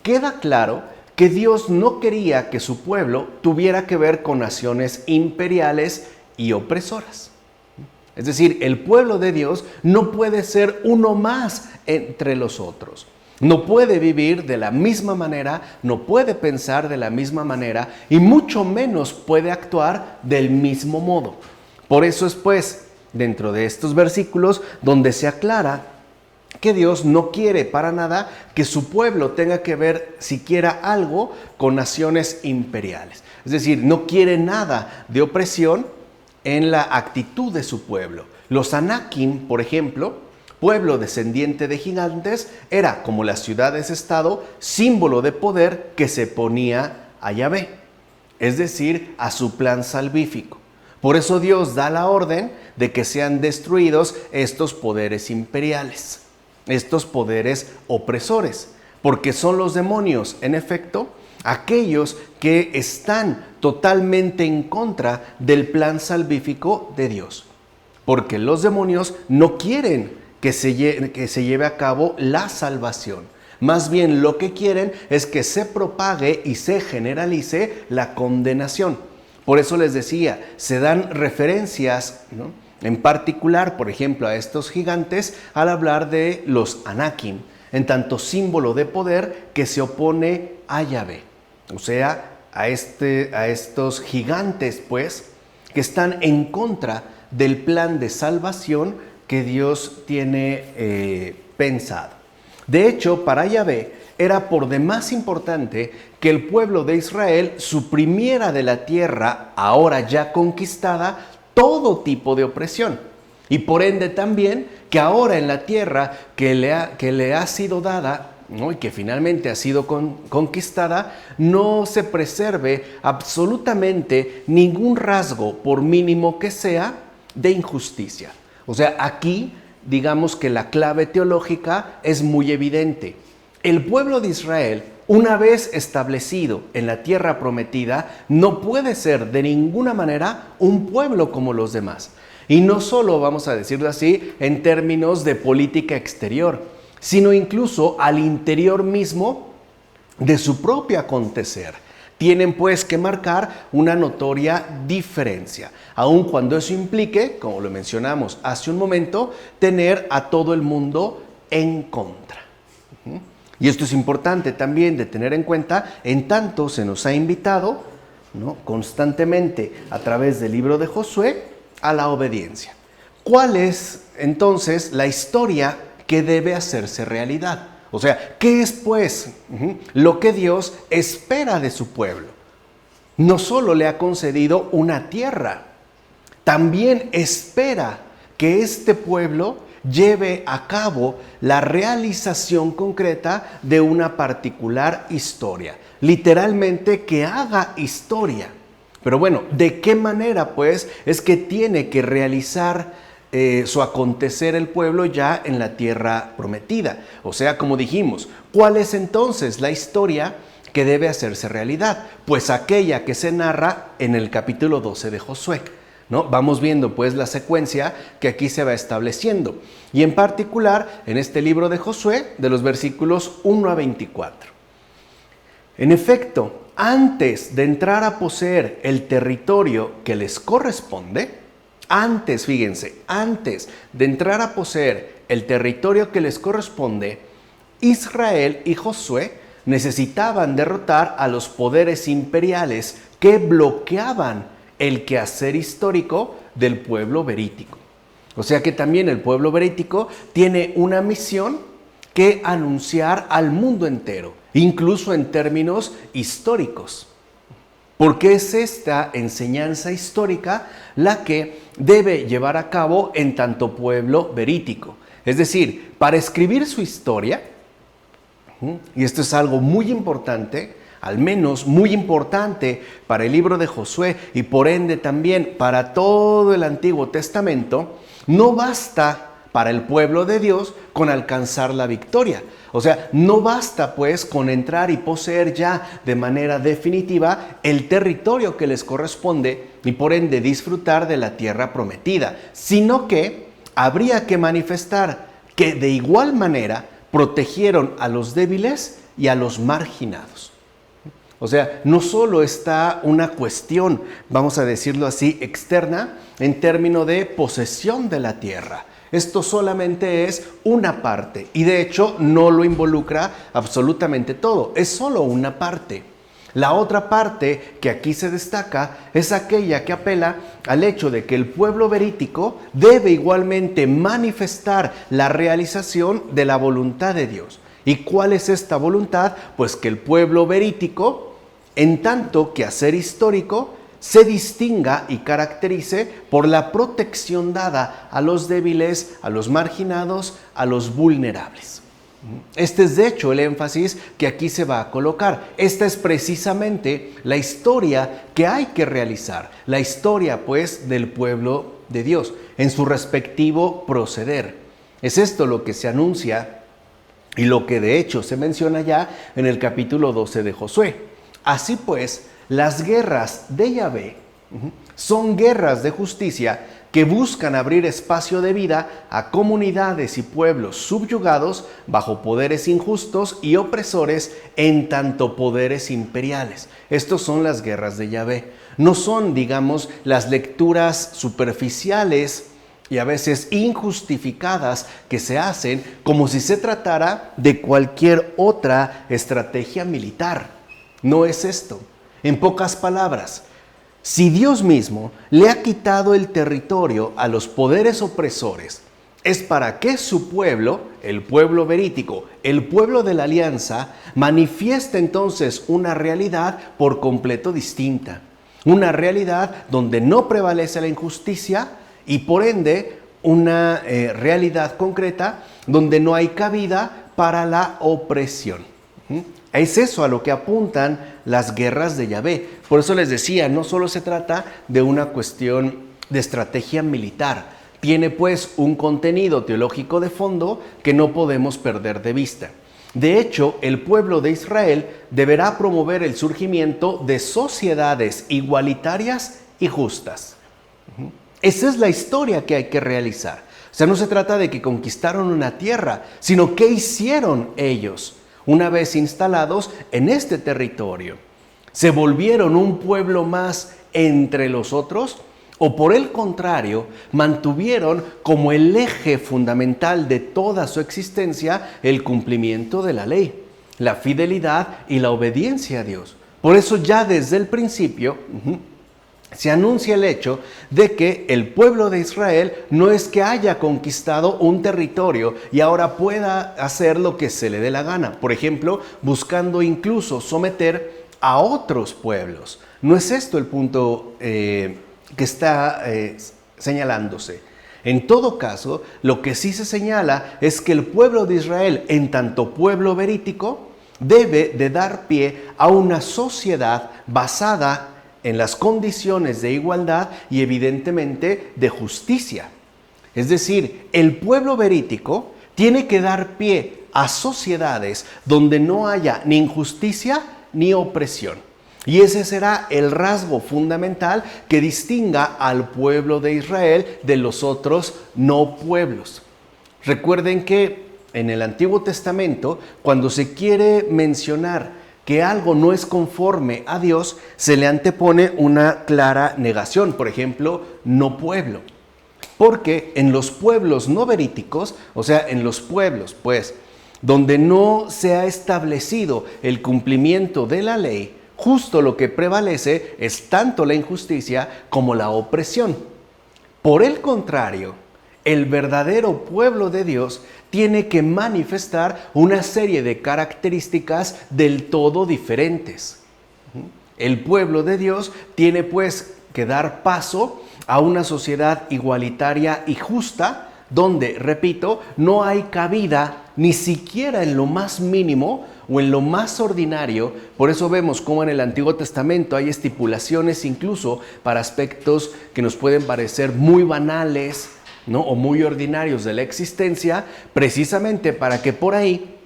Speaker 1: queda claro que Dios no quería que su pueblo tuviera que ver con naciones imperiales y opresoras. Es decir, el pueblo de Dios no puede ser uno más entre los otros. No puede vivir de la misma manera, no puede pensar de la misma manera y mucho menos puede actuar del mismo modo. Por eso es, pues, dentro de estos versículos donde se aclara que Dios no quiere para nada que su pueblo tenga que ver siquiera algo con naciones imperiales. Es decir, no quiere nada de opresión en la actitud de su pueblo. Los Anakim, por ejemplo, pueblo descendiente de gigantes, era, como las ciudades-estado, símbolo de poder que se ponía a Yahvé, es decir, a su plan salvífico. Por eso Dios da la orden de que sean destruidos estos poderes imperiales, estos poderes opresores, porque son los demonios, en efecto, aquellos que están totalmente en contra del plan salvífico de Dios, porque los demonios no quieren que se lleve a cabo la salvación. Más bien lo que quieren es que se propague y se generalice la condenación. Por eso les decía, se dan referencias, ¿no?, en particular, por ejemplo, a estos gigantes al hablar de los Anakim, en tanto símbolo de poder que se opone a Yahvé. o sea, a estos gigantes, pues, que están en contra del plan de salvación que Dios tiene pensado. De hecho, para Yahvé era por demás importante que el pueblo de Israel suprimiera de la tierra, ahora ya conquistada, todo tipo de opresión. Y por ende también que ahora en la tierra que le ha sido dada, ¿no?, y que finalmente ha sido conquistada, no se preserve absolutamente ningún rasgo, por mínimo que sea, de injusticia. O sea, aquí digamos que la clave teológica es muy evidente. El pueblo de Israel, una vez establecido en la tierra prometida, no puede ser de ninguna manera un pueblo como los demás. Y no solo, vamos a decirlo así, en términos de política exterior, sino incluso al interior mismo de su propio acontecer. Tienen pues que marcar una notoria diferencia, aun cuando eso implique, como lo mencionamos hace un momento, tener a todo el mundo en contra. Y esto es importante también de tener en cuenta, en tanto se nos ha invitado, ¿no?, constantemente a través del libro de Josué a la obediencia. ¿Cuál es entonces la historia que debe hacerse realidad? O sea, ¿qué es pues lo que Dios espera de su pueblo? No solo le ha concedido una tierra, también espera que este pueblo lleve a cabo la realización concreta de una particular historia. Literalmente que haga historia. Pero bueno, ¿de qué manera pues es que tiene que realizar su acontecer el pueblo ya en la tierra prometida? O sea, como dijimos, ¿cuál es entonces la historia que debe hacerse realidad? Pues aquella que se narra en el capítulo 12 de Josué, ¿no? Vamos viendo pues la secuencia que aquí se va estableciendo. Y en particular en este libro de Josué, de los versículos 1 a 24. En efecto, antes de entrar a poseer el territorio que les corresponde, antes de entrar a poseer el territorio que les corresponde, Israel y Josué necesitaban derrotar a los poderes imperiales que bloqueaban el quehacer histórico del pueblo berítico. O sea que también el pueblo berítico tiene una misión que anunciar al mundo entero, incluso en términos históricos. Porque es esta enseñanza histórica la que debe llevar a cabo en tanto pueblo berítico. Es decir, para escribir su historia, y esto es algo muy importante, al menos muy importante para el libro de Josué y por ende también para todo el Antiguo Testamento, no basta para el pueblo de Dios con alcanzar la victoria. O sea, no basta pues con entrar y poseer ya de manera definitiva el territorio que les corresponde y por ende disfrutar de la tierra prometida, sino que habría que manifestar que de igual manera protegieron a los débiles y a los marginados. O sea, no solo está una cuestión, vamos a decirlo así, externa en términos de posesión de la tierra. Esto solamente es una parte y de hecho no lo involucra absolutamente todo, es solo una parte. La otra parte que aquí se destaca es aquella que apela al hecho de que el pueblo berítico debe igualmente manifestar la realización de la voluntad de Dios. ¿Y cuál es esta voluntad? Pues que el pueblo berítico, en tanto quehacer histórico, se distinga y caracterice por la protección dada a los débiles, a los marginados, a los vulnerables. Este es de hecho el énfasis que aquí se va a colocar. Esta es precisamente la historia que hay que realizar, la historia pues del pueblo de Dios en su respectivo proceder. Es esto lo que se anuncia y lo que de hecho se menciona ya en el capítulo 12 de Josué. Así pues, las guerras de Yahvé son guerras de justicia que buscan abrir espacio de vida a comunidades y pueblos subyugados bajo poderes injustos y opresores en tanto poderes imperiales. Estos son las guerras de Yahvé. No son, digamos, las lecturas superficiales y a veces injustificadas que se hacen como si se tratara de cualquier otra estrategia militar. No es esto. En pocas palabras, si Dios mismo le ha quitado el territorio a los poderes opresores, es para que su pueblo, el pueblo verídico, el pueblo de la alianza, manifieste entonces una realidad por completo distinta. Una realidad donde no prevalece la injusticia y por ende una realidad concreta donde no hay cabida para la opresión. Es eso a lo que apuntan las guerras de Yahvé. Por eso les decía, no solo se trata de una cuestión de estrategia militar, tiene pues un contenido teológico de fondo que no podemos perder de vista. De hecho, el pueblo de Israel deberá promover el surgimiento de sociedades igualitarias y justas. Esa es la historia que hay que realizar. O sea, no se trata de que conquistaron una tierra, sino qué hicieron ellos una vez instalados en este territorio. ¿Se volvieron un pueblo más entre los otros? ¿O por el contrario, mantuvieron como el eje fundamental de toda su existencia el cumplimiento de la ley, la fidelidad y la obediencia a Dios? Por eso ya desde el principio se anuncia el hecho de que el pueblo de Israel no es que haya conquistado un territorio y ahora pueda hacer lo que se le dé la gana. Por ejemplo, buscando incluso someter a otros pueblos. No es esto el punto que está señalándose. En todo caso, lo que sí se señala es que el pueblo de Israel, en tanto pueblo verídico, debe de dar pie a una sociedad basada en las condiciones de igualdad y evidentemente de justicia. Es decir, el pueblo verídico tiene que dar pie a sociedades donde no haya ni injusticia ni opresión. Y ese será el rasgo fundamental que distinga al pueblo de Israel de los otros no pueblos. Recuerden que en el Antiguo Testamento, cuando se quiere mencionar que algo no es conforme a Dios, se le antepone una clara negación. Por ejemplo, no pueblo. Porque en los pueblos no verídicos, o sea, en los pueblos, pues, donde no se ha establecido el cumplimiento de la ley, justo lo que prevalece es tanto la injusticia como la opresión. Por el contrario, el verdadero pueblo de Dios tiene que manifestar una serie de características del todo diferentes. El pueblo de Dios tiene pues que dar paso a una sociedad igualitaria y justa, donde, repito, no hay cabida ni siquiera en lo más mínimo o en lo más ordinario. Por eso vemos cómo en el Antiguo Testamento hay estipulaciones incluso para aspectos que nos pueden parecer muy banales, ¿no? O muy ordinarios de la existencia, precisamente para que por ahí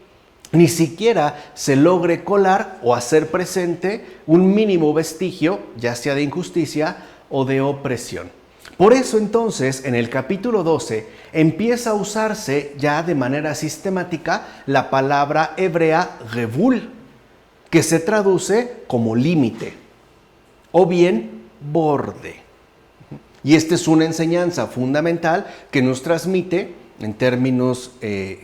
Speaker 1: ni siquiera se logre colar o hacer presente un mínimo vestigio, ya sea de injusticia o de opresión. Por eso entonces en el capítulo 12 empieza a usarse ya de manera sistemática la palabra hebrea gevul, que se traduce como límite o bien borde. Y esta es una enseñanza fundamental que nos transmite en términos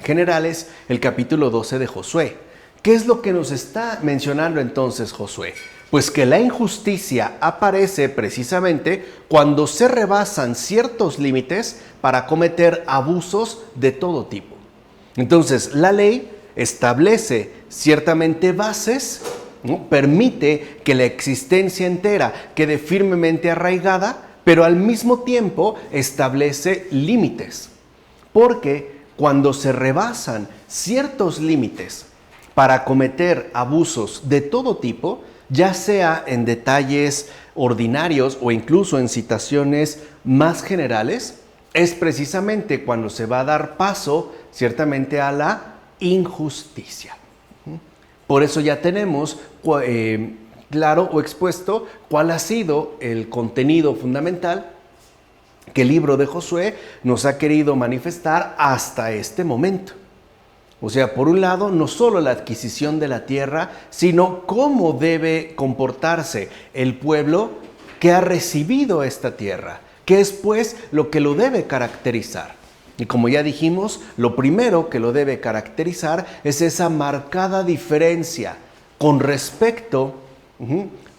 Speaker 1: generales el capítulo 12 de Josué. ¿Qué es lo que nos está mencionando entonces Josué? Pues que la injusticia aparece precisamente cuando se rebasan ciertos límites para cometer abusos de todo tipo. Entonces, la ley establece ciertamente bases, ¿no? Permite que la existencia entera quede firmemente arraigada, pero al mismo tiempo establece límites. Porque cuando se rebasan ciertos límites para cometer abusos de todo tipo, ya sea en detalles ordinarios o incluso en situaciones más generales, es precisamente cuando se va a dar paso ciertamente a la injusticia. Por eso ya tenemos claro o expuesto cuál ha sido el contenido fundamental que el libro de Josué nos ha querido manifestar hasta este momento. O sea, por un lado, no solo la adquisición de la tierra, sino cómo debe comportarse el pueblo que ha recibido esta tierra, que es pues lo que lo debe caracterizar. Y como ya dijimos, lo primero que lo debe caracterizar es esa marcada diferencia con respecto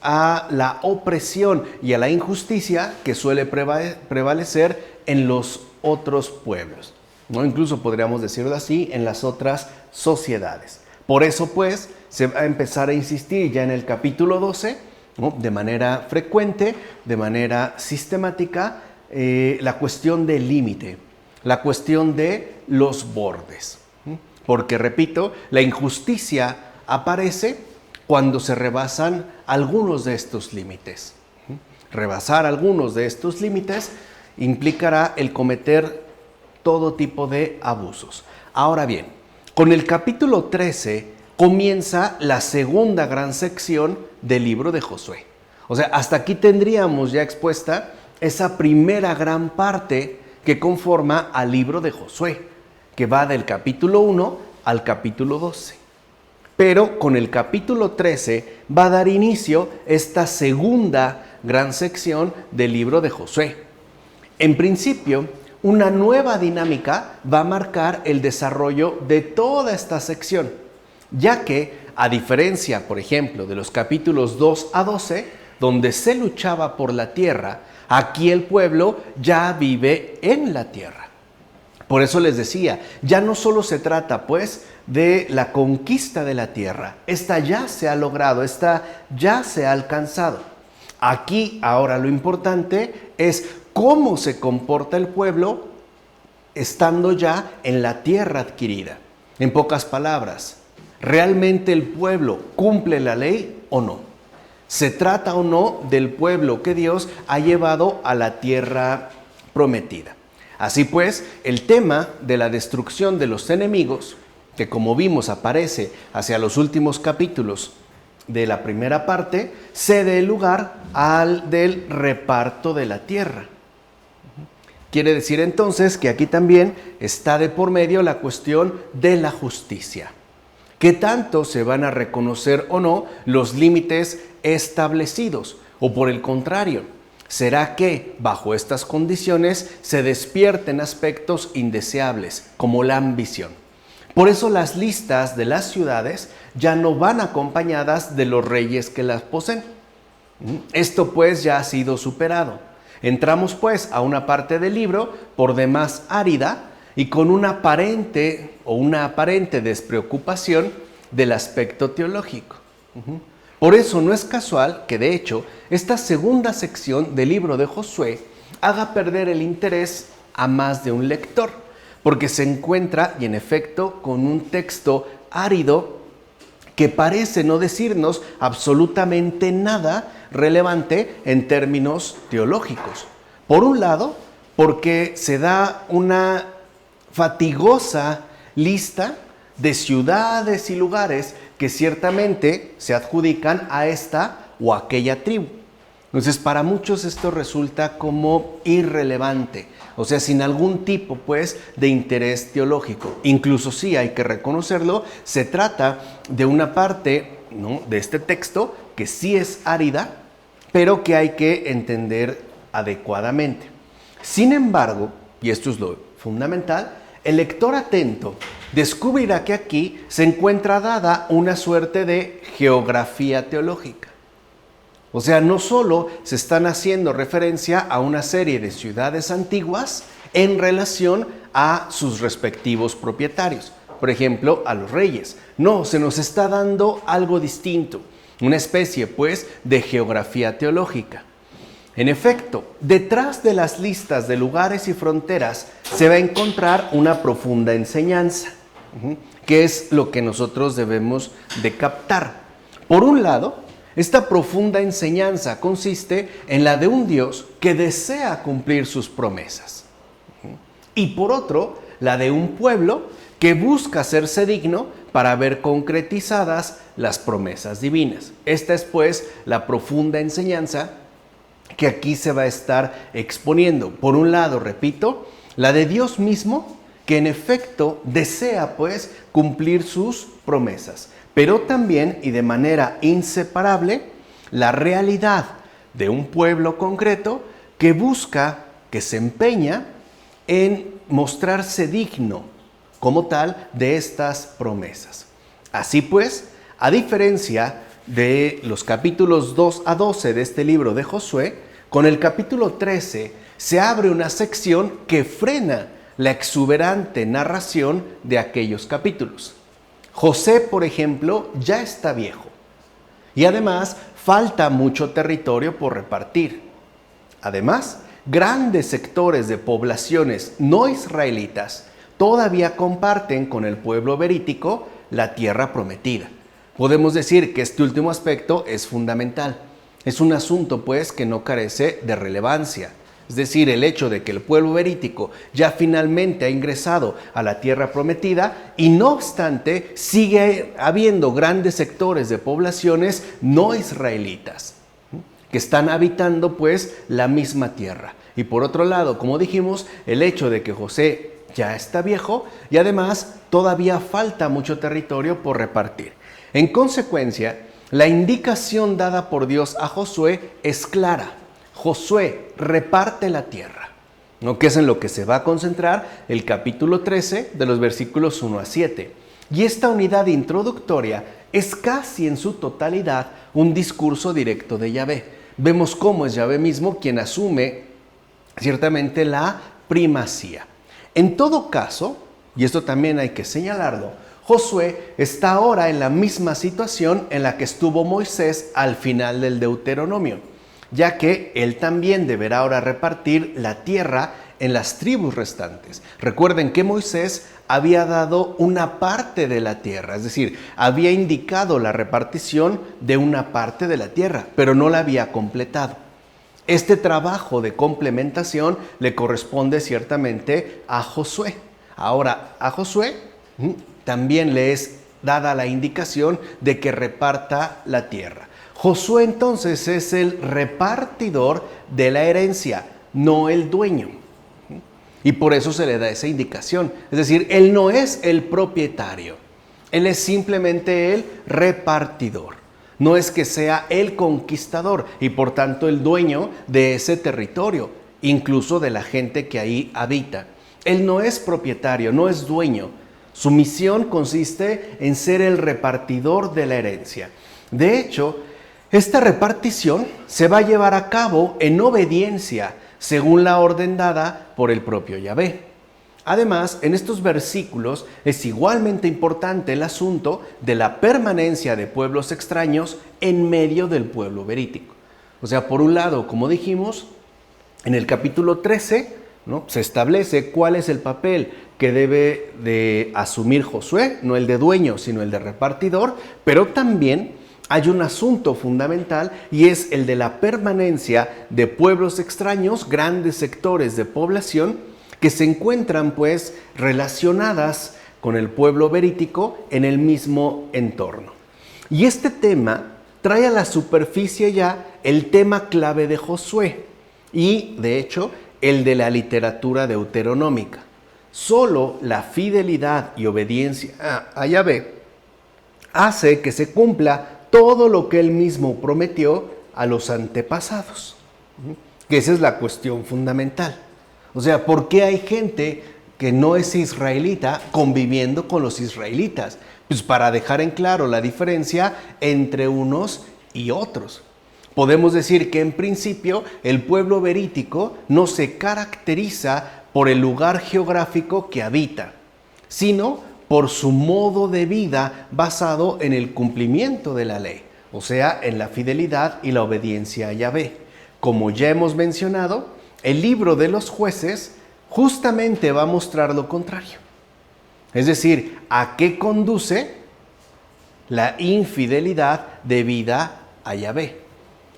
Speaker 1: a la opresión y a la injusticia que suele prevalecer en los otros pueblos, ¿no? Incluso podríamos decirlo así, en las otras sociedades. Por eso, pues, se va a empezar a insistir ya en el capítulo 12, ¿no?, de manera frecuente, de manera sistemática, la cuestión del límite, la cuestión de los bordes. Porque, repito, la injusticia aparece cuando se rebasan algunos de estos límites. Rebasar algunos de estos límites implicará el cometer todo tipo de abusos. Ahora bien, con el capítulo 13 comienza la segunda gran sección del libro de Josué. O sea, hasta aquí tendríamos ya expuesta esa primera gran parte que conforma al libro de Josué, que va del capítulo 1 al capítulo 12. Pero con el capítulo 13 va a dar inicio esta segunda gran sección del libro de Josué. En principio, una nueva dinámica va a marcar el desarrollo de toda esta sección, ya que, a diferencia, por ejemplo, de los capítulos 2 a 12, donde se luchaba por la tierra, aquí el pueblo ya vive en la tierra. Por eso les decía, ya no solo se trata, pues, de la conquista de la tierra. Esta ya se ha logrado, esta ya se ha alcanzado. Aquí, ahora, lo importante es cómo se comporta el pueblo estando ya en la tierra adquirida. En pocas palabras, ¿realmente el pueblo cumple la ley o no? ¿Se trata o no del pueblo que Dios ha llevado a la tierra prometida? Así pues, el tema de la destrucción de los enemigos, que como vimos aparece hacia los últimos capítulos de la primera parte, cede el lugar al del reparto de la tierra. Quiere decir entonces que aquí también está de por medio la cuestión de la justicia. ¿Qué tanto se van a reconocer o no los límites establecidos? O por el contrario, ¿será que bajo estas condiciones se despierten aspectos indeseables como la ambición? Por eso las listas de las ciudades ya no van acompañadas de los reyes que las poseen. Esto pues ya ha sido superado. Entramos pues a una parte del libro por demás árida y con una aparente despreocupación del aspecto teológico. Por eso no es casual que de hecho esta segunda sección del libro de Josué haga perder el interés a más de un lector, porque se encuentra y en efecto con un texto árido que parece no decirnos absolutamente nada relevante en términos teológicos. Por un lado, porque se da una fatigosa lista de ciudades y lugares que ciertamente se adjudican a esta o aquella tribu. Entonces, para muchos esto resulta como irrelevante, o sea, sin algún tipo, pues, de interés teológico. Incluso sí, hay que reconocerlo, se trata de una parte, ¿no?, de este texto que sí es árida, pero que hay que entender adecuadamente. Sin embargo, y esto es lo fundamental, el lector atento descubrirá que aquí se encuentra dada una suerte de geografía teológica. O sea, no solo se están haciendo referencia a una serie de ciudades antiguas en relación a sus respectivos propietarios, por ejemplo, a los reyes. No, se nos está dando algo distinto, una especie, pues, de geografía teológica. En efecto, detrás de las listas de lugares y fronteras se va a encontrar una profunda enseñanza, que es lo que nosotros debemos de captar. Por un lado, esta profunda enseñanza consiste en la de un Dios que desea cumplir sus promesas. Y por otro, la de un pueblo que busca hacerse digno para ver concretizadas las promesas divinas. Esta es, pues, la profunda enseñanza que aquí se va a estar exponiendo. Por un lado, repito, la de Dios mismo, que en efecto desea, pues, cumplir sus promesas. Pero también, y de manera inseparable, la realidad de un pueblo concreto que busca, que se empeña en mostrarse digno como tal de estas promesas. Así pues, A diferencia de los capítulos 2 a 12 de este libro de Josué, con el capítulo 13 se abre una sección que frena la exuberante narración de aquellos capítulos. José, por ejemplo, ya está viejo y además falta mucho territorio por repartir. Además, grandes sectores de poblaciones no israelitas todavía comparten con el pueblo berítico la tierra prometida. Podemos decir que este último aspecto es fundamental. Es un asunto, pues, que no carece de relevancia. Es decir, el hecho de que el pueblo berítico ya finalmente ha ingresado a la tierra prometida y no obstante sigue habiendo grandes sectores de poblaciones no israelitas que están habitando pues la misma tierra. Y por otro lado, como dijimos, el hecho de que José ya está viejo y además todavía falta mucho territorio por repartir. En consecuencia, la indicación dada por Dios a Josué es clara. Josué, reparte la tierra, ¿no? Que es en lo que se va a concentrar el capítulo 13 de los versículos 1 a 7. Y esta unidad introductoria es casi en su totalidad un discurso directo de Yahvé. Vemos cómo es Yahvé mismo quien asume ciertamente la primacía. En todo caso, y esto también hay que señalarlo, Josué está ahora en la misma situación en la que estuvo Moisés al final del Deuteronomio, ya que él también deberá ahora repartir la tierra en las tribus restantes. Recuerden que Moisés había dado una parte de la tierra, es decir, había indicado la repartición de una parte de la tierra, pero no la había completado. Este trabajo de complementación le corresponde ciertamente a Josué. Ahora, a Josué también le es dada la indicación de que reparta la tierra. Josué entonces es el repartidor de la herencia, no el dueño. Y por eso se le da esa indicación. Es decir, él no es el propietario, él es simplemente el repartidor. No es que sea el conquistador y por tanto el dueño de ese territorio, incluso de la gente que ahí habita. Él no es propietario, no es dueño. Su misión consiste en ser el repartidor de la herencia. De hecho, esta repartición se va a llevar a cabo en obediencia según la orden dada por el propio Yahvé. Además, en estos versículos es igualmente importante el asunto de la permanencia de pueblos extraños en medio del pueblo berítico. O sea, por un lado, como dijimos, en el capítulo 13, ¿no?, se establece cuál es el papel que debe de asumir Josué, no el de dueño, sino el de repartidor, pero también hay un asunto fundamental y es el de la permanencia de pueblos extraños, grandes sectores de población que se encuentran pues relacionadas con el pueblo berítico en el mismo entorno. Y este tema trae a la superficie ya el tema clave de Josué y de hecho el de la literatura deuteronómica. Solo la fidelidad y obediencia a Yahvé hace que se cumpla todo lo que él mismo prometió a los antepasados, que esa es la cuestión fundamental. O sea, ¿por qué hay gente que no es israelita conviviendo con los israelitas? Pues para dejar en claro la diferencia entre unos y otros. Podemos decir que en principio el pueblo berítico no se caracteriza por el lugar geográfico que habita, sino por su modo de vida basado en el cumplimiento de la ley, o sea, en la fidelidad y la obediencia a Yahvé. Como ya hemos mencionado, el libro de los jueces justamente va a mostrar lo contrario. Es decir, ¿a qué conduce la infidelidad debida a Yahvé?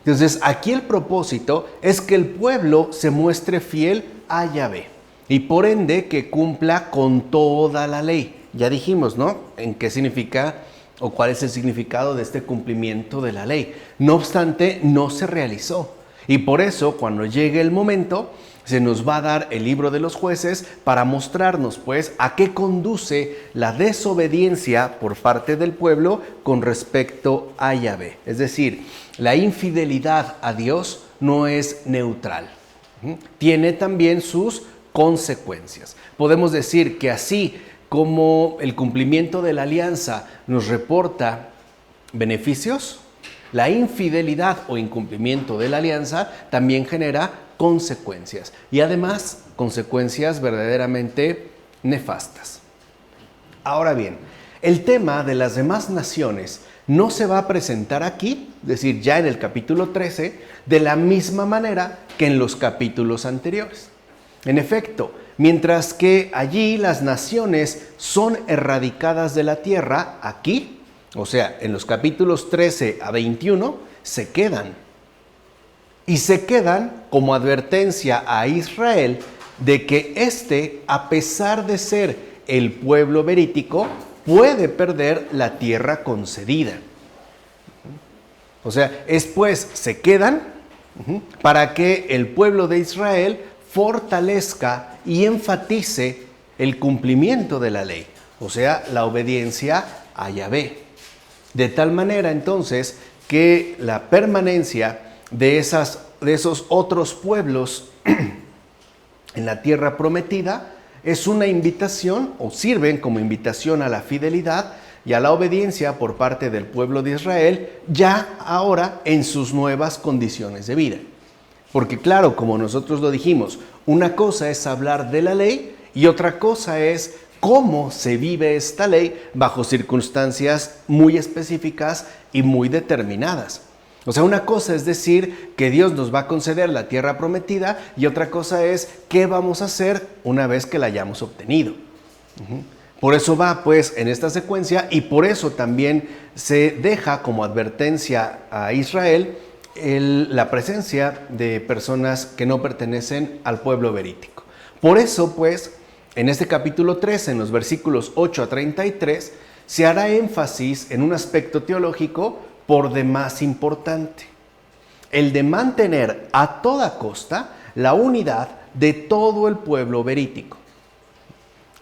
Speaker 1: Entonces, aquí el propósito es que el pueblo se muestre fiel a Yahvé y por ende que cumpla con toda la ley. Ya dijimos, ¿no?, en qué significa o cuál es el significado de este cumplimiento de la ley. No obstante, no se realizó. Y por eso, cuando llegue el momento, se nos va a dar el libro de los jueces para mostrarnos, pues, a qué conduce la desobediencia por parte del pueblo con respecto a Yahvé. Es decir, la infidelidad a Dios no es neutral. Tiene también sus consecuencias. Podemos decir que así como el cumplimiento de la alianza nos reporta beneficios, la infidelidad o incumplimiento de la alianza también genera consecuencias, y además consecuencias verdaderamente nefastas. Ahora bien, el tema de las demás naciones no se va a presentar aquí, es decir, ya en el capítulo 13, de la misma manera que en los capítulos anteriores. En efecto, mientras que allí las naciones son erradicadas de la tierra, aquí, o sea, en los capítulos 13 a 21, se quedan. Y se quedan como advertencia a Israel de que éste, a pesar de ser el pueblo berítico, puede perder la tierra concedida. O sea, se quedan para que el pueblo de Israel fortalezca y enfatice el cumplimiento de la ley, o sea, la obediencia a Yahvé. De tal manera entonces que la permanencia de esos otros pueblos en la tierra prometida es una invitación, o sirven como invitación a la fidelidad y a la obediencia por parte del pueblo de Israel, ya ahora en sus nuevas condiciones de vida. Porque claro, como nosotros lo dijimos, una cosa es hablar de la ley y otra cosa es cómo se vive esta ley bajo circunstancias muy específicas y muy determinadas. O sea, una cosa es decir que Dios nos va a conceder la tierra prometida y otra cosa es qué vamos a hacer una vez que la hayamos obtenido. Por eso va pues en esta secuencia, y por eso también se deja como advertencia a Israel la presencia de personas que no pertenecen al pueblo berítico. Por eso pues en este capítulo 13, en los versículos 8 a 33, se hará énfasis en un aspecto teológico por demás importante: el de mantener a toda costa la unidad de todo el pueblo berítico.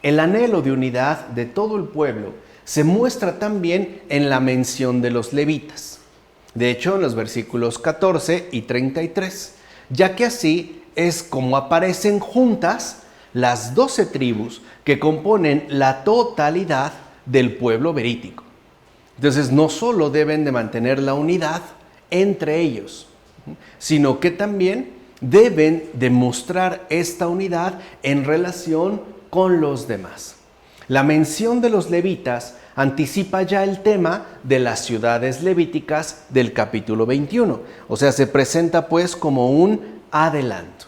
Speaker 1: El anhelo de unidad de todo el pueblo se muestra también en la mención de los levitas. De hecho, en los versículos 14 y 33, ya que así es como aparecen juntas las 12 tribus que componen la totalidad del pueblo berítico. Entonces, no solo deben de mantener la unidad entre ellos, sino que también deben demostrar esta unidad en relación con los demás. La mención de los levitas anticipa ya el tema de las ciudades levíticas del capítulo 21. O sea, se presenta pues como un adelanto.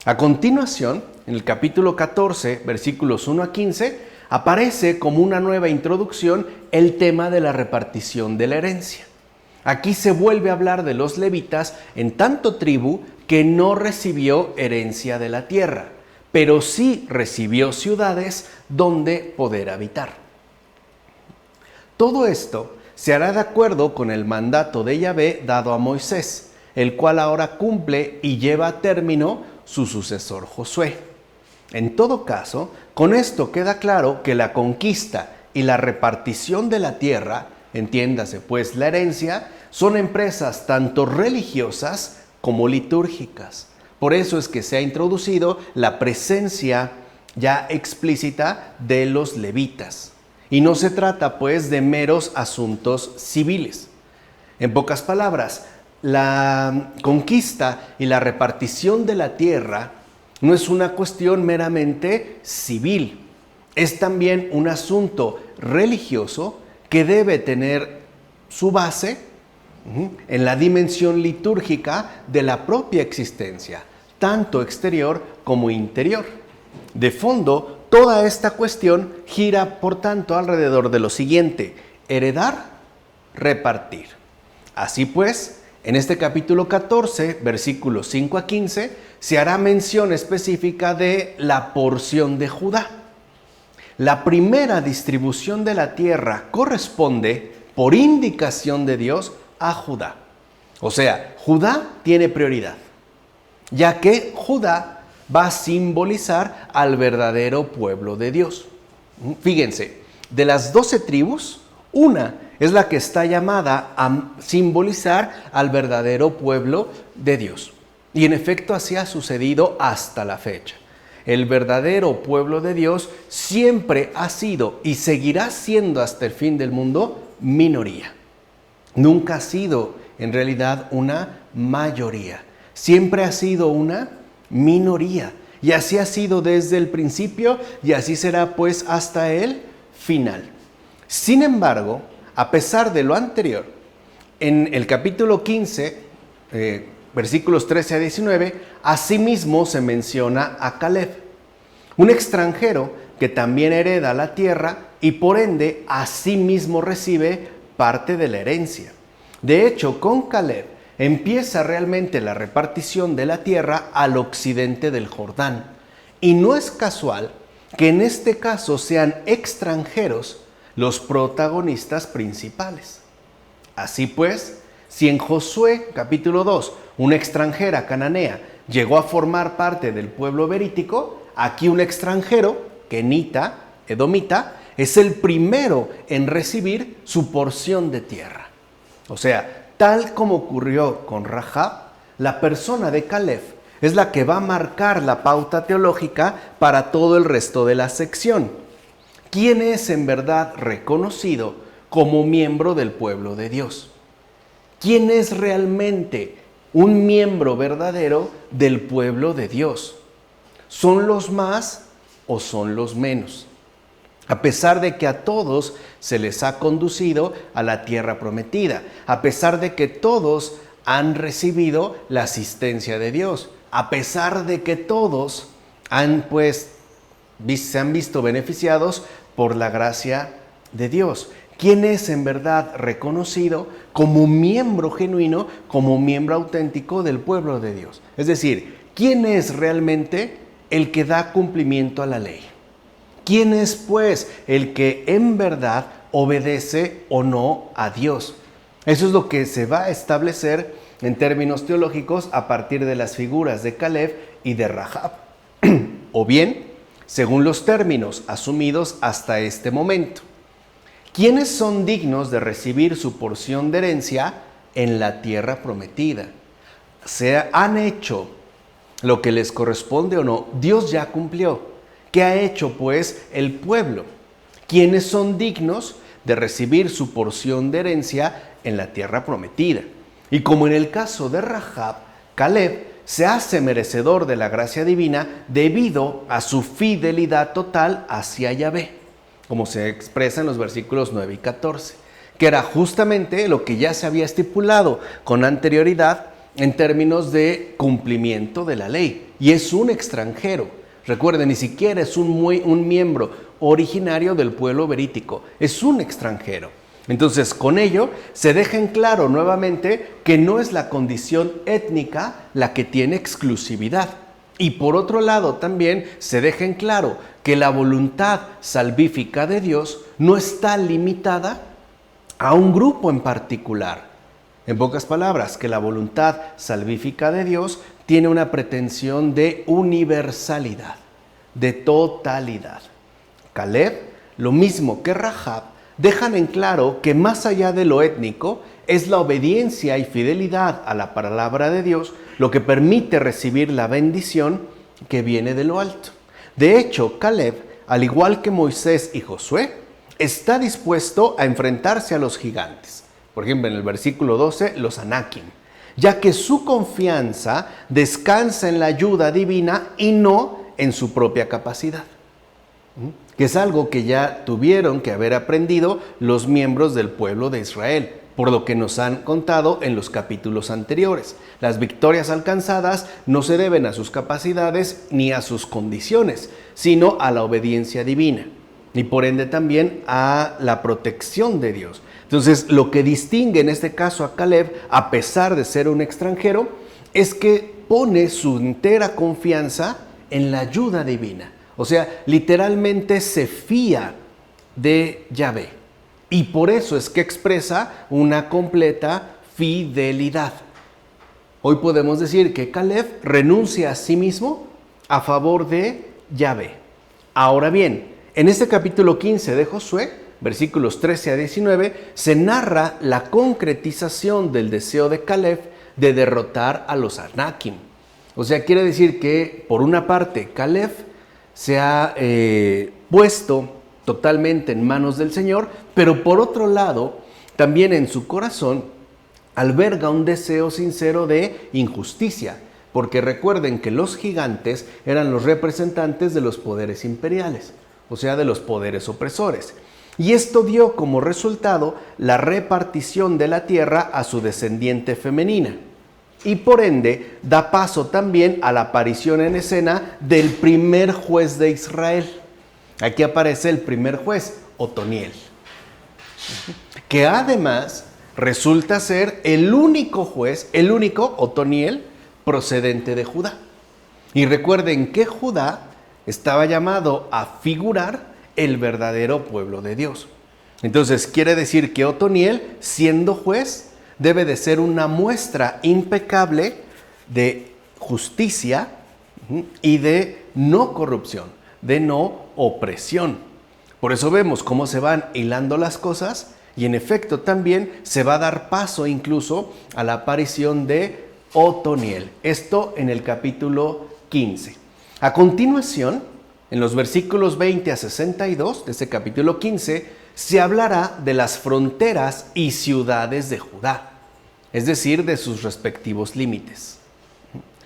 Speaker 1: A continuación, en el capítulo 14, versículos 1 a 15, aparece como una nueva introducción el tema de la repartición de la herencia. Aquí se vuelve a hablar de los levitas en tanto tribu que no recibió herencia de la tierra, pero sí recibió ciudades donde poder habitar. Todo esto se hará de acuerdo con el mandato de Yahvé dado a Moisés, el cual ahora cumple y lleva a término su sucesor Josué. En todo caso, con esto queda claro que la conquista y la repartición de la tierra, entiéndase pues la herencia, son empresas tanto religiosas como litúrgicas. Por eso es que se ha introducido la presencia ya explícita de los levitas. Y no se trata pues de meros asuntos civiles. En pocas palabras, la conquista y la repartición de la tierra no es una cuestión meramente civil, es también un asunto religioso que debe tener su base en la dimensión litúrgica de la propia existencia, tanto exterior como interior. De fondo, toda esta cuestión gira, por tanto, alrededor de lo siguiente: heredar, repartir. Así pues, en este capítulo 14, versículos 5 a 15, se hará mención específica de la porción de Judá. La primera distribución de la tierra corresponde, por indicación de Dios, a Judá. O sea, Judá tiene prioridad, ya que Judá va a simbolizar al verdadero pueblo de Dios. Fíjense, de las 12 tribus, una es la que está llamada a simbolizar al verdadero pueblo de Dios. Y en efecto así ha sucedido hasta la fecha. El verdadero pueblo de Dios siempre ha sido y seguirá siendo hasta el fin del mundo minoría. Nunca ha sido en realidad una mayoría, siempre ha sido una minoría. Y así ha sido desde el principio y así será pues hasta el final. Sin embargo, a pesar de lo anterior, en el capítulo 15, versículos 13 a 19, asimismo se menciona a Caleb, un extranjero que también hereda la tierra y por ende asimismo recibe parte de la herencia. De hecho, con Caleb empieza realmente la repartición de la tierra al occidente del Jordán. Y no es casual que en este caso sean extranjeros los protagonistas principales. Así pues, si en Josué capítulo 2 una extranjera cananea llegó a formar parte del pueblo berítico, aquí un extranjero, kenita, edomita, es el primero en recibir su porción de tierra. O sea, tal como ocurrió con Rahab, la persona de Caleb es la que va a marcar la pauta teológica para todo el resto de la sección. ¿Quién es en verdad reconocido como miembro del pueblo de Dios? ¿Quién es realmente un miembro verdadero del pueblo de Dios? ¿Son los más o son los menos? A pesar de que a todos se les ha conducido a la tierra prometida, a pesar de que todos han recibido la asistencia de Dios, a pesar de que todos se han visto beneficiados por la gracia de Dios. ¿Quién es en verdad reconocido como miembro genuino, como miembro auténtico del pueblo de Dios? Es decir, ¿quién es realmente el que da cumplimiento a la ley? ¿Quién es, pues, el que en verdad obedece o no a Dios? Eso es lo que se va a establecer en términos teológicos a partir de las figuras de Caleb y de Rahab. O bien, según los términos asumidos hasta este momento. ¿Quiénes son dignos de recibir su porción de herencia en la tierra prometida? ¿Han hecho lo que les corresponde o no? Dios ya cumplió. ¿Qué ha hecho pues el pueblo? ¿Quiénes son dignos de recibir su porción de herencia en la tierra prometida? Y como en el caso de Rahab, Caleb se hace merecedor de la gracia divina debido a su fidelidad total hacia Yahvé, como se expresa en los versículos 9 y 14, que era justamente lo que ya se había estipulado con anterioridad en términos de cumplimiento de la ley. Y es un extranjero. Recuerden, ni siquiera es un miembro originario del pueblo berítico, es un extranjero. Entonces, con ello se deja en claro nuevamente que no es la condición étnica la que tiene exclusividad. Y por otro lado también se deja en claro que la voluntad salvífica de Dios no está limitada a un grupo en particular. En pocas palabras, que la voluntad salvífica de Dios tiene una pretensión de universalidad, de totalidad. Caleb, lo mismo que Rahab, dejan en claro que más allá de lo étnico, es la obediencia y fidelidad a la palabra de Dios lo que permite recibir la bendición que viene de lo alto. De hecho, Caleb, al igual que Moisés y Josué, está dispuesto a enfrentarse a los gigantes. Por ejemplo, en el versículo 12, los Anakim, ya que su confianza descansa en la ayuda divina y no en su propia capacidad, que es algo que ya tuvieron que haber aprendido los miembros del pueblo de Israel, por lo que nos han contado en los capítulos anteriores. Las victorias alcanzadas no se deben a sus capacidades ni a sus condiciones, sino a la obediencia divina y por ende también a la protección de Dios. Entonces, lo que distingue en este caso a Caleb, a pesar de ser un extranjero, es que pone su entera confianza en la ayuda divina. O sea, literalmente se fía de Yahvé. Y por eso es que expresa una completa fidelidad. Hoy podemos decir que Caleb renuncia a sí mismo a favor de Yahvé. Ahora bien, en este capítulo 15 de Josué, versículos 13 a 19, se narra la concretización del deseo de Caleb de derrotar a los Anakim. O sea, quiere decir que, por una parte, Caleb se ha puesto totalmente en manos del Señor, pero por otro lado, también en su corazón alberga un deseo sincero de injusticia, porque recuerden que los gigantes eran los representantes de los poderes imperiales, o sea, de los poderes opresores. Y esto dio como resultado la repartición de la tierra a su descendiente femenina. Y por ende da paso también a la aparición en escena del primer juez de Israel. Aquí aparece el primer juez, Otoniel, que además resulta ser el único juez, el único Otoniel procedente de Judá. Y recuerden que Judá estaba llamado a figurar el verdadero pueblo de Dios. Entonces quiere decir que Otoniel, siendo juez, debe de ser una muestra impecable de justicia y de no corrupción, de no opresión. Por eso vemos cómo se van hilando las cosas y en efecto también se va a dar paso incluso a la aparición de Otoniel. Esto en el capítulo 15. A continuación, en los versículos 20 a 62 de ese capítulo 15, se hablará de las fronteras y ciudades de Judá, es decir, de sus respectivos límites.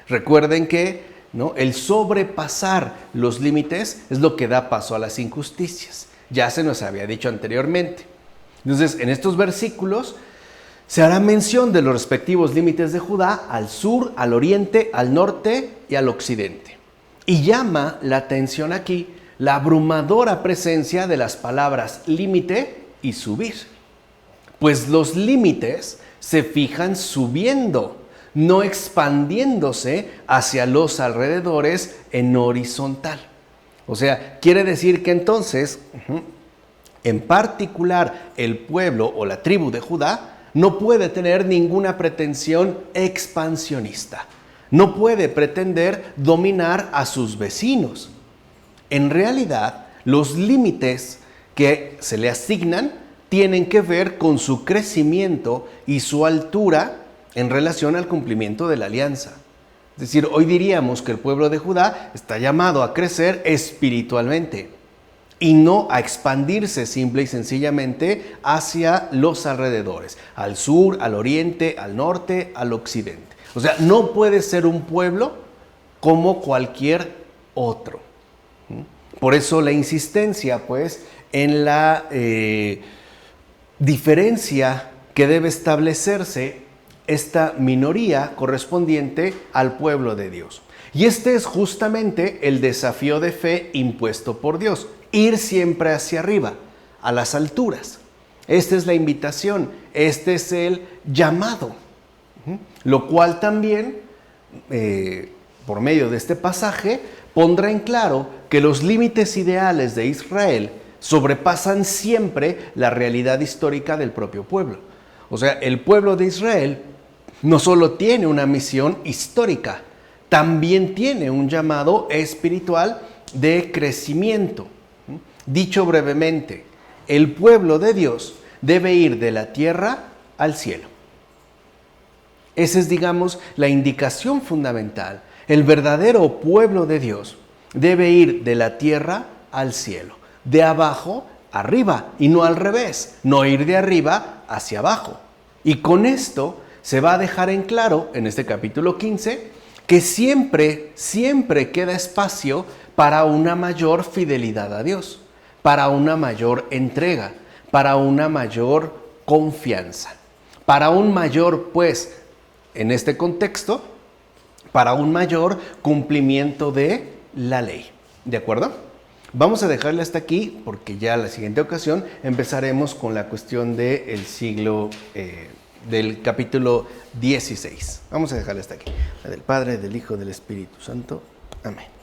Speaker 1: Recuerden que el sobrepasar los límites es lo que da paso a las injusticias. Ya se nos había dicho anteriormente. Entonces, en estos versículos se hará mención de los respectivos límites de Judá al sur, al oriente, al norte y al occidente. Y llama la atención aquí la abrumadora presencia de las palabras límite y subir. Pues los límites se fijan subiendo, no expandiéndose hacia los alrededores en horizontal. O sea, quiere decir que entonces, en particular, el pueblo o la tribu de Judá no puede tener ninguna pretensión expansionista. No puede pretender dominar a sus vecinos. En realidad, los límites que se le asignan tienen que ver con su crecimiento y su altura en relación al cumplimiento de la alianza. Es decir, hoy diríamos que el pueblo de Judá está llamado a crecer espiritualmente y no a expandirse simple y sencillamente hacia los alrededores, al sur, al oriente, al norte, al occidente. O sea, no puede ser un pueblo como cualquier otro. Por eso la insistencia, pues, en la diferencia que debe establecerse esta minoría correspondiente al pueblo de Dios. Y este es justamente el desafío de fe impuesto por Dios, ir siempre hacia arriba, a las alturas. Esta es la invitación, este es el llamado, lo cual también, por medio de este pasaje, pondrá en claro que los límites ideales de Israel sobrepasan siempre la realidad histórica del propio pueblo. O sea, el pueblo de Israel no solo tiene una misión histórica, también tiene un llamado espiritual de crecimiento. Dicho brevemente, el pueblo de Dios debe ir de la tierra al cielo. Esa es, digamos, la indicación fundamental. El verdadero pueblo de Dios debe ir de la tierra al cielo, de abajo arriba y no al revés, no ir de arriba hacia abajo. Y con esto se va a dejar en claro en este capítulo 15 que siempre queda espacio para una mayor fidelidad a Dios, para una mayor entrega, para una mayor confianza, para un mayor, pues, en este contexto, para un mayor cumplimiento de la ley. ¿De acuerdo? Vamos a dejarle hasta aquí porque ya la siguiente ocasión empezaremos con la cuestión del siglo, del capítulo 16. Vamos a dejarle hasta aquí. La del Padre, del Hijo, del Espíritu Santo. Amén.